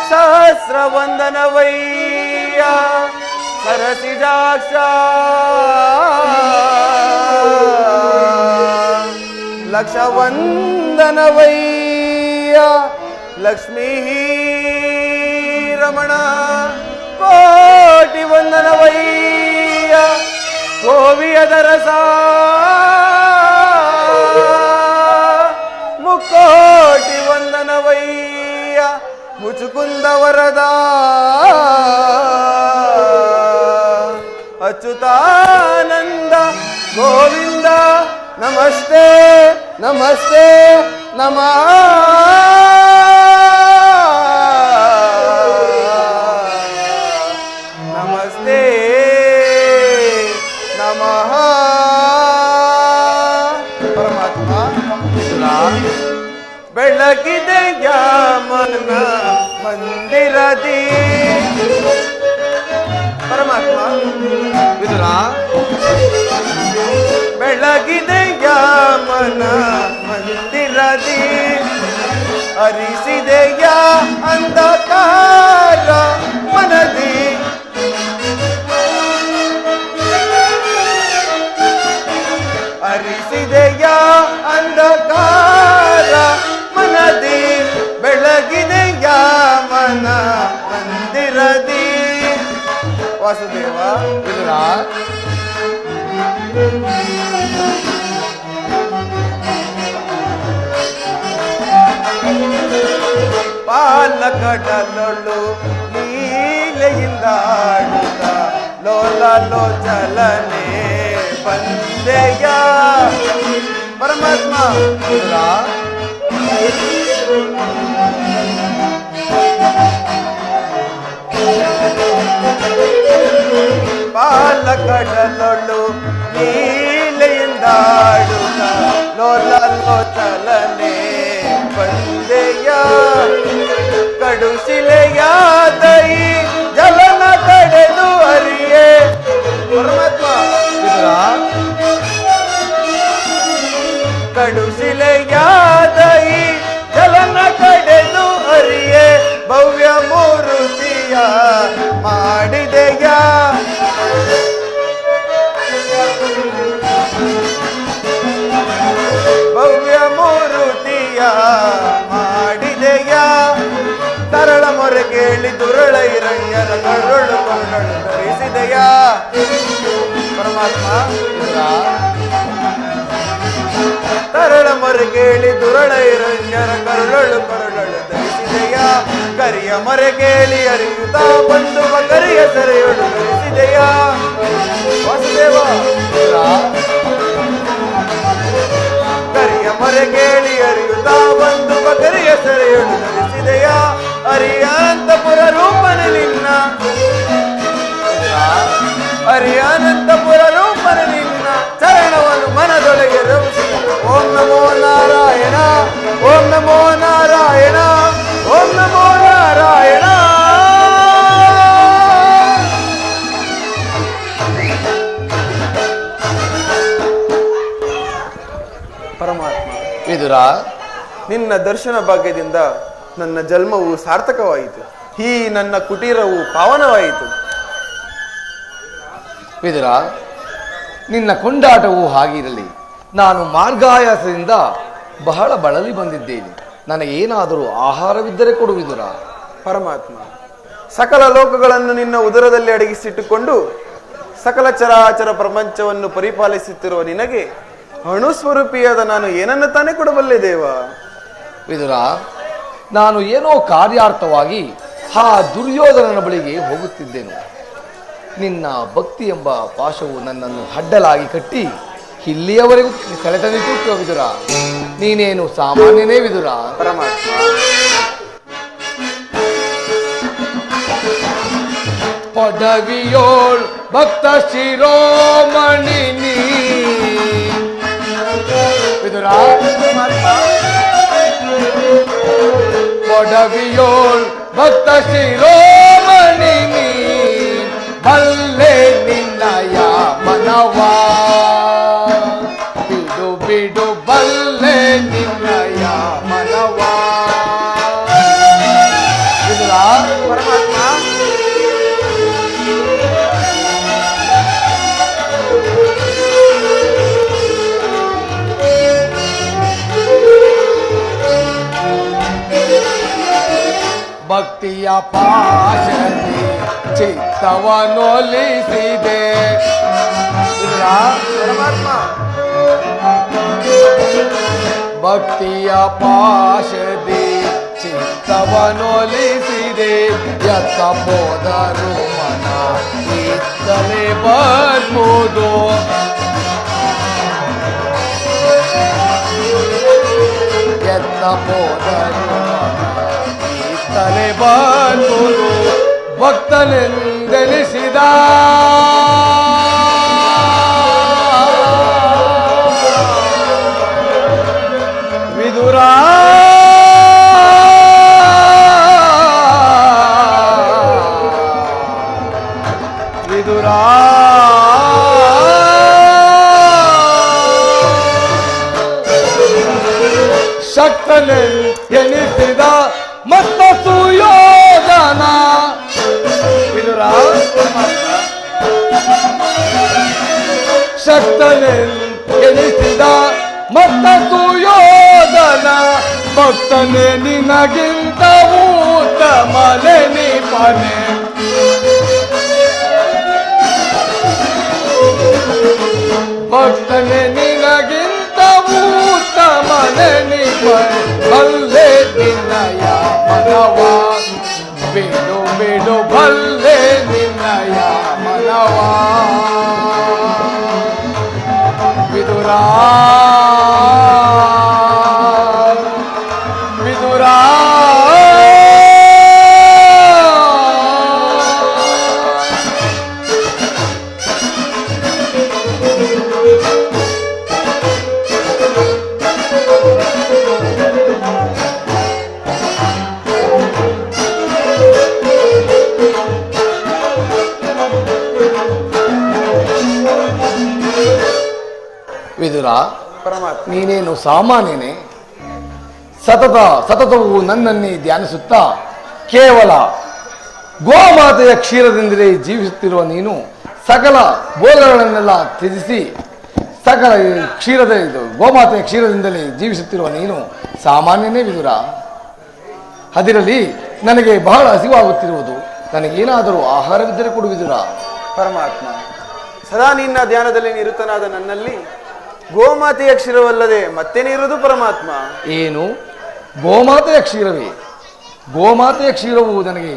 ಸಹಸ್ರ ವಂದನವಯ್ಯ ಸರಸಿಜಾಕ್ಷ ಲಕ್ಷ ವಂದನವಯ್ಯ ಲಕ್ಷ್ಮೀ ರಮಣ ಕೋಟಿ ವಂದನವಯ್ಯ ಗೋವಿಯದರಸ ಮುಕ್ಕೋಟಿ ವಂದನವಯ್ಯ ಮುಚುಕುಂದ ವರದ ಅಚ್ಯುತಾನಂದ ಗೋವಿಂದ ನಮಸ್ತೆ ನಮಸ್ತೆ ನಮಃ ಬೆಳಗಿದೆಯ ಮನ ಮಂದಿರದಿ. ಪರಮಾತ್ಮ ವಿದುರ ಬೆಳಗಿದೆಯ ಮನ ಮಂದಿರದಿ, ಅರಿಸಿದೆಯ ಅಂಧಕಾರ ಮನದಿ. ಅರಿಸಿದೆಯ ಅಂಧಕಾರ ಮನದಿ, ಬೆಳಗಿದೆಯ ಮನ ಮಂದಿರದಿ. ವಾಸುದೇವ ವಿದುರ ಪಾಲಕಡಲೊಳು ಲೀಲೆಯಿಂದ ಆಡುತ್ತ ಲೋಲ ಲೋಚಲನೆ ಬಂದೆಯ. ಪರಮಾತ್ಮ ವಿದುರ ಪಾಲಕಡಲೊಳು ಲೀಲೆಯಿಂದ ಆಡುತ್ತ ಲೋಲ ಲೋಚಲನೆ ಬಂದೆಯ. ಕಡುಶಿಲೆಯಾದೈ ಜಲನ ಕಡೆದು ಅರಿಯೇ. ಪರಮಾತ್ಮ ವಿದುರ ಕಡುಶಿಲೆಯಾದೈ ಜಲನ ಕಡೆದು ಅರಿಯೇ. ಭವ್ಯ ಮೂರುತಿಯ ಮಾಡಿದೆಯ. ಭವ್ಯ ಮೂರುತಿಯ ಮಾಡಿದೆಯ. ತರಳ ಮೊರೆ ಕೇಳಿ ದುರಳ ಹಿರಣ್ಯರ ಕರುಳು ಕರುಳು ಧರಿಸಿದೆಯ. ಪರಮಾತ್ಮ ತರಳ ಮೊರೆ ಕೇಳಿ ದುರಳ ಹಿರಣ್ಯರ ಕರುಳು ಕರುಳು ಧರಿಸಿದೆಯ. ಕರಿಯ ಮೊರೆ ಕೇಳಿ ಅರಿಯುತ್ತಾ ಬಂದು ಕರಿಯ ಸೆರೆಯೊಳು ಧರಿಸಿದೆಯ. ವಾಸುದೇವ ಕರಿಯ ಮೊರೆ ಕೇಳಿ ಅರಿಯುತ್ತಾ ಬಂದು ಕರಿಯ ಸೆರೆಯೊಳು ಧರಿಸಿದೆಯ. ಅರಿಯಾಂತಪುರ ರೂಪನೆ ನಿನ್ನ, ಅರಿಯಾನಂತಪುರ ರೂಪನೆ ನಿನ್ನ ಚರಣವನ್ನು ಮನದೊಳಗೆ ರವಿಸಿದ. ಓಂ ನಮೋ ನಾರಾಯಣ, ಓಂ ನಮೋ ನಾರಾಯಣ, ಓಂ ನಮೋ ನಾರಾಯಣ. ಪರಮಾತ್ಮ ವಿದುರ ನಿನ್ನ ದರ್ಶನ ಭಾಗ್ಯದಿಂದ ನನ್ನ ಜನ್ಮವು ಸಾರ್ಥಕವಾಯಿತು. ಈ ನನ್ನ ಕುಟೀರವು ಪಾವನವಾಯಿತು. ವಿದುರ ನಿನ್ನ ಕೊಂಡಾಟವು ಹಾಗಿರಲಿ. ನಾನು ಮಾರ್ಗಾಯಾಸದಿಂದ ಬಹಳ ಬಳಲಿ ಬಂದಿದ್ದೇನೆ. ನನಗೇನಾದರೂ ಆಹಾರವಿದ್ದರೆ ಕೊಡು ವಿದುರ. ಪರಮಾತ್ಮ ಸಕಲ ಲೋಕಗಳನ್ನು ನಿನ್ನ ಉದರದಲ್ಲಿ ಅಡಗಿಸಿಟ್ಟುಕೊಂಡು ಸಕಲ ಚರಾಚರ ಪ್ರಪಂಚವನ್ನು ಪರಿಪಾಲಿಸುತ್ತಿರುವ ನಿನಗೆ ಅಣುಸ್ವರೂಪಿಯಾದ ನಾನು ಏನನ್ನು ತಾನೇ ಕೊಡಬಲ್ಲೆ ದೇವ? ವಿದುರ ನಾನು ಏನೋ ಕಾರ್ಯಾರ್ಥವಾಗಿ ಆ ದುರ್ಯೋಧನನ ಬಳಿಗೆ ಹೋಗುತ್ತಿದ್ದೆನು. ನಿನ್ನ ಭಕ್ತಿ ಎಂಬ ಪಾಶವು ನನ್ನನ್ನು ಅಡ್ಡಲಾಗಿ ಕಟ್ಟಿ ಇಲ್ಲಿಯವರೆಗೂ ಸೆಳೆತನಿಟ್ಟು ವಿದುರ. ನೀನೇನು ಸಾಮಾನ್ಯನೇ ವಿದುರ? ಪರಮಾತ್ಮ ಪದವಿಯೋಳ್ ಭಕ್ತ ಶಿರೋಮಣಿ ನೀ ವಿದುರ. ಪದವಿಯೋಳ್ ಭಕ್ತ ಶಿರೋಮಣಿ ನೀ ಬಲ್ಲೆ ನಿನ್ನಯ ಮನವಾ. ಬಿಡು ಬಿಡು ಬಲ್ಲೆ ನಿನ್ನಯ ಮನವಾ. ವಿದುರ ಪರಮಾತ್ಮ ಭಕ್ತಿಯ ಪಾಶದಿ ಚಿತ್ತವನೊಲಿಸಿದೆ. ಪರಮಾತ್ಮ ಭಕ್ತಿಯ ಪಾಶದಿ ಚಿತ್ತವನೊಲಿಸಿದೆ. ಎತ್ತ ಹೋದರು ಮನ ಇತ್ತಲೇ ಬರ್ಬೋದು. ಎತ್ತ ಹೋದರು ತಲೆ ಬಂದುದು ಭಕ್ತನೆಂದೆನಿಸಿದ. ವಿದುರ ಮತ್ತ ಸುಯೋಧನ. ವಿದುರ ಶಕ್ತನೆ ಎನಿಸಿದ ಮತ್ತ ಸುಯೋಧನ, ಭಕ್ತನೆ ನಿನಗಿಂತ ಉತ್ತಮನೆ ನಿಪನೆ. ಭಕ್ತನೆ ನಿನಗಿಂತ ಉತ್ತಮನೆ ನಿಪನೆ. ಬಲ್ಲೆ ನಿನ್ನಯ ಮನವ ಬಿಡು ಬಿಡು, ಬಲ್ಲೆ ನಿನ್ನಯ ಮನವ. ವಿದುರ ವಿದುರ ವಿದುರ, ಪರಮಾತ್ಮ. ನೀನೇನು ಸಾಮಾನ್ಯನೇ? ಸತತವು ನನ್ನನ್ನೇ ಧ್ಯಾನಿಸುತ್ತಾ ಕೇವಲ ಗೋಮಾತೆಯ ಕ್ಷೀರದಿಂದಲೇ ಜೀವಿಸುತ್ತಿರುವ ನೀನು ಸಕಲ ಭೋಗಗಳನ್ನೆಲ್ಲ ತ್ಯಜಿಸಿ ಸಕಲ ಗೋಮಾತೆಯ ಕ್ಷೀರದಿಂದಲೇ ಜೀವಿಸುತ್ತಿರುವ ನೀನು ಸಾಮಾನ್ಯನೇ ವಿದುರ. ಅದಿರಲಿ, ನನಗೆ ಬಹಳ ಹಸಿವಾಗುತ್ತಿರುವುದು. ನನಗೇನಾದರೂ ಆಹಾರವಿದ್ದರೆ ಕೊಡು ವಿದುರ. ಪರಮಾತ್ಮ, ಸದಾ ನಿನ್ನ ಧ್ಯಾನದಲ್ಲಿ ನಿರತನಾದ ನನ್ನಲ್ಲಿ ಗೋಮಾತೆಯ ಕ್ಷೀರವಲ್ಲದೆ ಮತ್ತೇನಿರುವುದು ಪರಮಾತ್ಮ? ಏನು ಗೋಮಾತೆಯ ಕ್ಷೀರವೇ? ಗೋಮಾತೆಯ ಕ್ಷೀರವು ನನಗೆ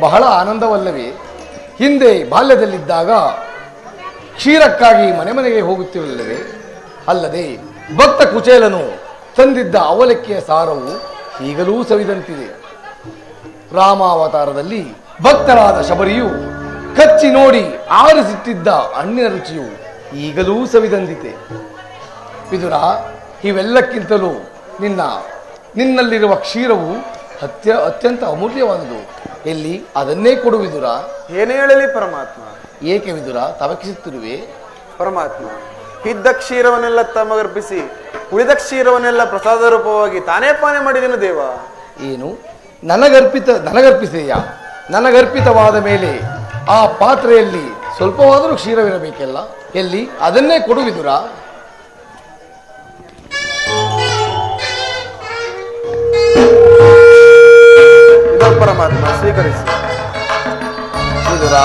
ಬಹಳ ಆನಂದವಲ್ಲವೇ? ಹಿಂದೆ ಬಾಲ್ಯದಲ್ಲಿದ್ದಾಗ ಕ್ಷೀರಕ್ಕಾಗಿ ಮನೆ ಮನೆಗೆ ಹೋಗುತ್ತಿರಲಿಲ್ಲವೇ? ಅಲ್ಲದೆ ಭಕ್ತ ಕುಚೇಲನು ತಂದಿದ್ದ ಅವಲಕ್ಕಿಯ ಸಾರವು ಈಗಲೂ ಸವಿದಂತಿದೆ. ರಾಮಾವತಾರದಲ್ಲಿ ಭಕ್ತರಾದ ಶಬರಿಯು ಕಚ್ಚಿ ನೋಡಿ ಆರಿಸಿಟ್ಟಿದ್ದ ಹಣ್ಣಿನ ರುಚಿಯು ಈಗಲೂ ಸವಿದಂದಿದೆ. ವಿದುರ, ಇವೆಲ್ಲಕ್ಕಿಂತಲೂ ನಿನ್ನಲ್ಲಿರುವ ಕ್ಷೀರವು ಅತ್ಯಂತ ಅಮೂಲ್ಯವಾದುದು. ಎಲ್ಲಿ ಅದನ್ನೇ ಕೊಡು ವಿದುರ. ಏನು ಹೇಳಲಿ ಪರಮಾತ್ಮ? ಏಕೆ ವಿದುರ ತವಕಿಸುತ್ತಿರುವೆ? ಪರಮಾತ್ಮ, ಇದ್ದ ಕ್ಷೀರವನ್ನೆಲ್ಲ ತಮಗರ್ಪಿಸಿ ಉಳಿದ ಕ್ಷೀರವನ್ನೆಲ್ಲ ಪ್ರಸಾದ ರೂಪವಾಗಿ ತಾನೇ ಪಾನೆ ಮಾಡಿದನು ದೇವ. ಏನು ನನಗರ್ಪಿಸೆಯ? ನನಗರ್ಪಿತವಾದ ಮೇಲೆ ಆ ಪಾತ್ರೆಯಲ್ಲಿ ಸ್ವಲ್ಪವಾದರೂ ಕ್ಷೀರವಿರಬೇಕಲ್ಲ. ಎಲ್ಲಿ ಅದನ್ನೇ ಕೊಡು ವಿದುರ. ಪರಮಾತ್ಮ, ಸ್ವೀಕರಿಸಿ. ವಿದುರ,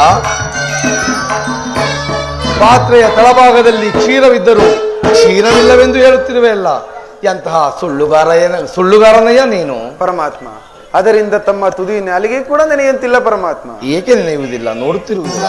ಪಾತ್ರೆಯ ತಳಭಾಗದಲ್ಲಿ ಕ್ಷೀರವಿದ್ದರೂ ಕ್ಷೀರವಿಲ್ಲವೆಂದು ಹೇಳುತ್ತಿರುವೆ ಅಲ್ಲ. ಎಂತಹ ಸುಳ್ಳುಗಾರನಯ್ಯ ನೀನು. ಪರಮಾತ್ಮ, ಅದರಿಂದ ತಮ್ಮ ತುದಿ ನಾಲಿಗೆ ಕೂಡ ನೆನೆಯಂತಿಲ್ಲ ಪರಮಾತ್ಮ. ಏಕೆ ನೆನೆಯುವುದಿಲ್ಲ? ನೋಡುತ್ತಿರುವುದಿಲ್ಲ.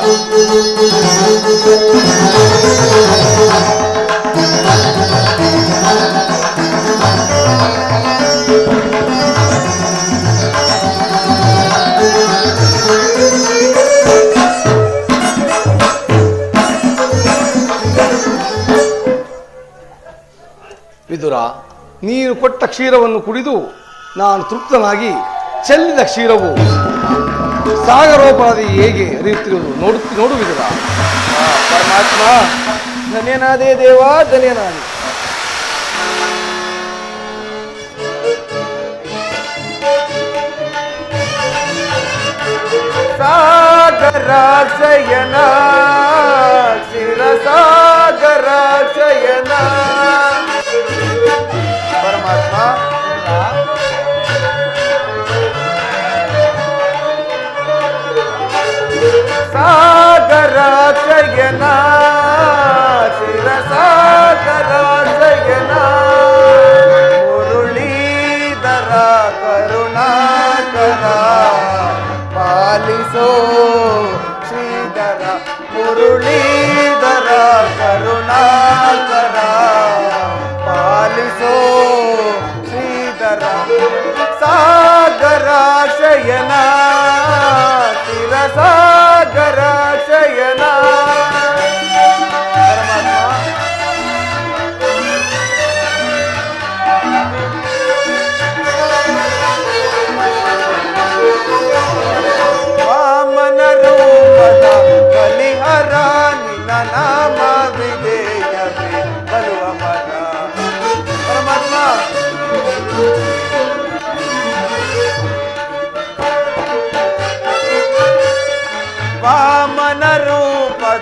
ವಿದುರ, ನೀನು ಕೊಟ್ಟ ಕ್ಷೀರವನ್ನು ಕುಡಿದು ನಾನು ತೃಪ್ತನಾಗಿ ಚೆಲ್ಲಿದ ಕ್ಷೀರವು ಸಾಗರೋಪಾದಿ ಹೇಗೆ ಹರಿಯುತ್ತಿರುವುದು ನೋಡು ವಿದುರ. ಪರಮಾತ್ಮ, ಧನ್ಯನಾದೇ ದೇವ, ಧನ್ಯನಾದೆ. ಸಾಗರಾಶಯನ ಶಿರಸಾಗರಾಶಯನ. ಪರಮಾತ್ಮ, ಸಾಗರಾಶಯನ ಶಿರಸಾಗರಾಶಯನ. ಮುರುಳೀಧರ ಕರುಣಾಕರ ಪಾಲಿಸೋ ಶ್ರೀಧರ. ಮುರುಳೀಧರ ಕರುಣಾಕರ ಪಾಲಿಸೋ ಶ್ರೀಧರ. ಸಾಗರಾಶಯನ ಶಿರಸಾಗರಾಶಯನ. ವಾಮನ ರೂಪದ ಬಲಿಹರ ನಿನ್ನ ನಾಮ ವಿಧೇಯವೇ ಬಲುವ ಮನ. ಪರಮಾತ್ಮ,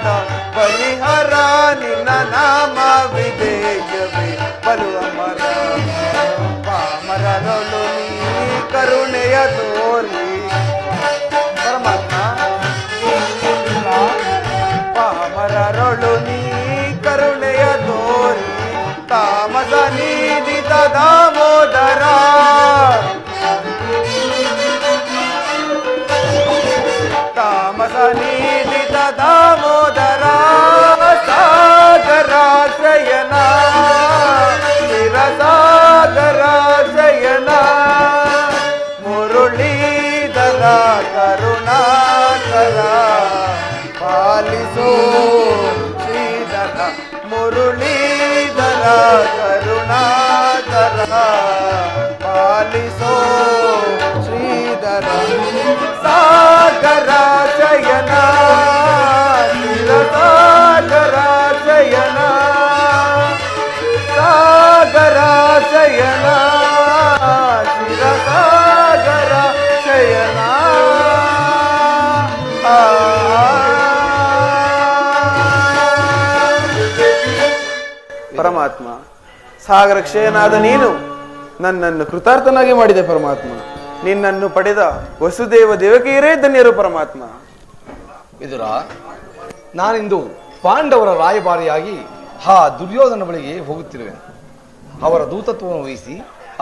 ಪಾಪದ ಬಲಿಹರ ನಿನ್ನ ನಾಮವಿದೇಯವೇ ಬಲು ಅಮರ ಪಾಮರನೊಲು ನೀ ಕರುಣೆಯ ತೋರಿ ಪರಮಾತ್ಮ ಪಾಮರರೊಳು ನೀ ಕರುಣೆಯ ತೋರಿ ತಾಮಸ ನೀಡಿದ ದಾಮೋದರ ತಾಮಸ ನೀಡಿದ ದಾಮೋದರ ಸಾಗರ ಶಯನ ಶಿರಸಾಗರ ಶಯನ ಮುರುಳೀಧರ ಕರುಣಾಕರ ಪಾಲಿಸೋ ಶ್ರೀಧರ ಮುರುಳೀಧರ ಕರುಣಾಕರ ಪಾಲಿಸೋ ಶ್ರೀಧರ ಸಾಗರ ಶಯನ ಶಿರಸಾಗರ ಶಯನ ಸಾಗರ ಶಯನ ಶಿರಸಾಗರ ಶಯನ ಪರಮಾತ್ಮ ಸಾಗರ ಕ್ಷಯನಾದ ನೀನು ನನ್ನನ್ನು ಕೃತಾರ್ಥನಾಗಿ ಮಾಡಿದೆ ಪರಮಾತ್ಮ. ನಿನ್ನನ್ನು ಪಡೆದ ವಸುದೇವ ದೇವಕಿಯರೇ ಧನ್ಯರು ಪರಮಾತ್ಮ. ವಿದುರ, ನಾನಿಂದು ಪಾಂಡವರ ರಾಯಭಾರಿಯಾಗಿ ಆ ದುರ್ಯೋಧನ ಬಳಿಗೆ ಹೋಗುತ್ತಿರುವೆ. ಅವರ ದೂತತ್ವವನ್ನು ವಹಿಸಿ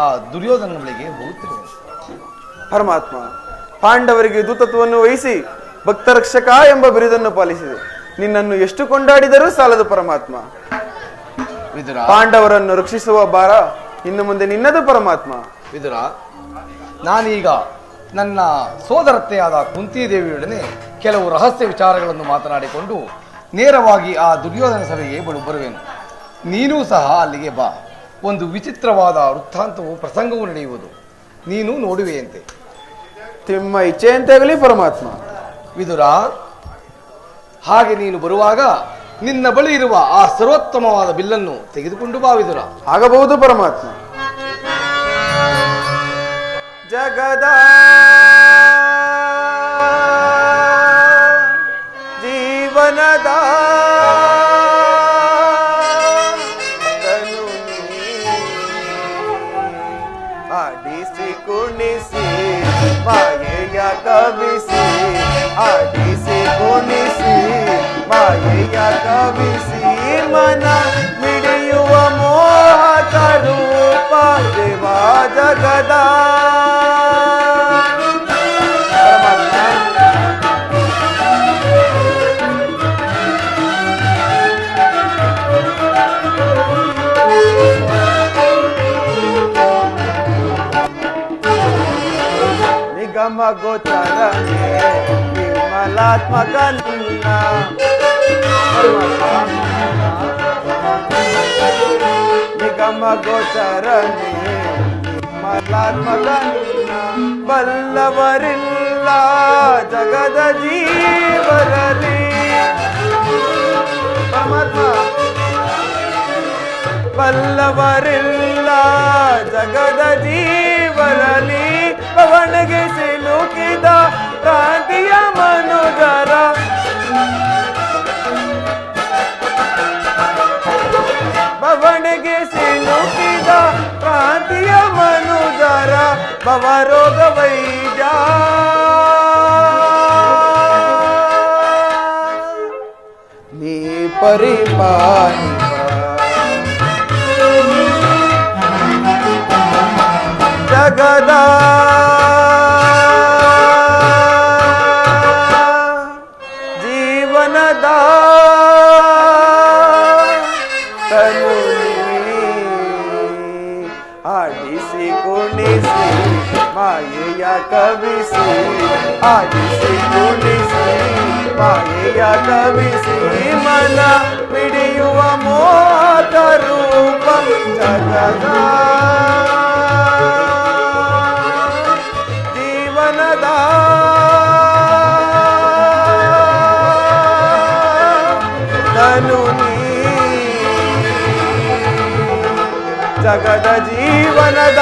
ಆ ದುರ್ಯೋಧನ ಬಳಿಗೆ ಹೋಗುತ್ತಿರುವೆ. ಪರಮಾತ್ಮ, ಪಾಂಡವರಿಗೆ ದೂತತ್ವವನ್ನು ವಹಿಸಿ ಭಕ್ತರಕ್ಷಕ ಎಂಬ ಬಿರುದನ್ನು ಪಾಲಿಸಿದೆ. ನಿನ್ನನ್ನು ಎಷ್ಟು ಕೊಂಡಾಡಿದರೂ ಸಾಲದು ಪರಮಾತ್ಮ. ವಿದುರ, ಪಾಂಡವರನ್ನು ರಕ್ಷಿಸುವ ಭಾರ ಇನ್ನು ಮುಂದೆ ನಿನ್ನದು ಪರಮಾತ್ಮ. ವಿದುರ, ನಾನೀಗ ನನ್ನ ಸೋದರತ್ತೆಯಾದ ಕುಂತಿದೇವಿಯೊಡನೆ ಕೆಲವು ರಹಸ್ಯ ವಿಚಾರಗಳನ್ನು ಮಾತನಾಡಿಕೊಂಡು ನೇರವಾಗಿ ಆ ದುರ್ಯೋಧನ ಸಭೆಗೆ ಬರುವೆನು. ನೀನೂ ಸಹ ಅಲ್ಲಿಗೆ ಬಾ. ಒಂದು ವಿಚಿತ್ರವಾದ ವೃತ್ತಾಂತವು ಪ್ರಸಂಗವು ನಡೆಯುವುದು, ನೀನು ನೋಡುವೆಯಂತೆ. ನಿಮ್ಮ ಇಚ್ಛೆಯಂತಾಗಲಿ ಪರಮಾತ್ಮ. ವಿದುರ, ಹಾಗೆ ನೀನು ಬರುವಾಗ ನಿನ್ನ ಬಳಿ ಇರುವ ಆ ಸರ್ವೋತ್ತಮವಾದ ಬಿಲ್ಲನ್ನು ತೆಗೆದುಕೊಂಡು ಬಾ ವಿದುರ. ಆಗಬಹುದು ಪರಮಾತ್ಮ. ಜಗದ ಜೀವನದ ತನು ಆಡಿಸಿ ಕುಣಿಸಿ ಮಾಯೆಯ ಕವಿಸಿ ಆಡಿಸಿ ಕುಣಿಸಿ ಮಾಯೆಯ ಕವಿಸಿ ಮನ ಮಿಡಿಯುವ ಮೋಹಕ ರೂಪ ದೇವ ಜಗದ ನಿಗಮ ಗೋಚರನೆ ವಿಮಲಾತ್ಮಕ ನಿನ್ನ ನಿಗಮ ಗೋಚರನೆ ವಿಮಲಾತ್ಮಕ ನಿನ್ನ ಬಲ್ಲವರಿಲ್ಲ ಜಗದ ಜೀವರಲ್ಲಿ ಪರಮಾತ್ಮ ಬಲ್ಲವರಿಲ್ಲ ಜಗದ ಜೀವರಲ್ಲಿ ಪವನಿಗೆ ಸಿಲುಕಿದ ಕಾಂತಿಯ ಮನುಜರ ಪವನಿಗೆ ಸಿಲುಕಿದ ಕಾಂತಿಯ ಮನುಜರ ಭವರೋಗ ವೈದ್ಯ ನೀ ಪರಿಪಾಲಿ ಜಗದ ಜೀವನದ ತನು ಆಡಿಸಿ ಕುಣಿಸಿ ಮಾಯೆಯ ಕವಿಸಿ ಆಡಿಸಿ ಕುಣಿಸಿ ಮಾಯೆಯ ಕವಿಸಿ ಮನ ಮಿಡಿಯುವ ಮೋಹಕ ರೂಪ ಜಗದ ಜೀವನದ ತನು ಜಗದ ಜೀವನದ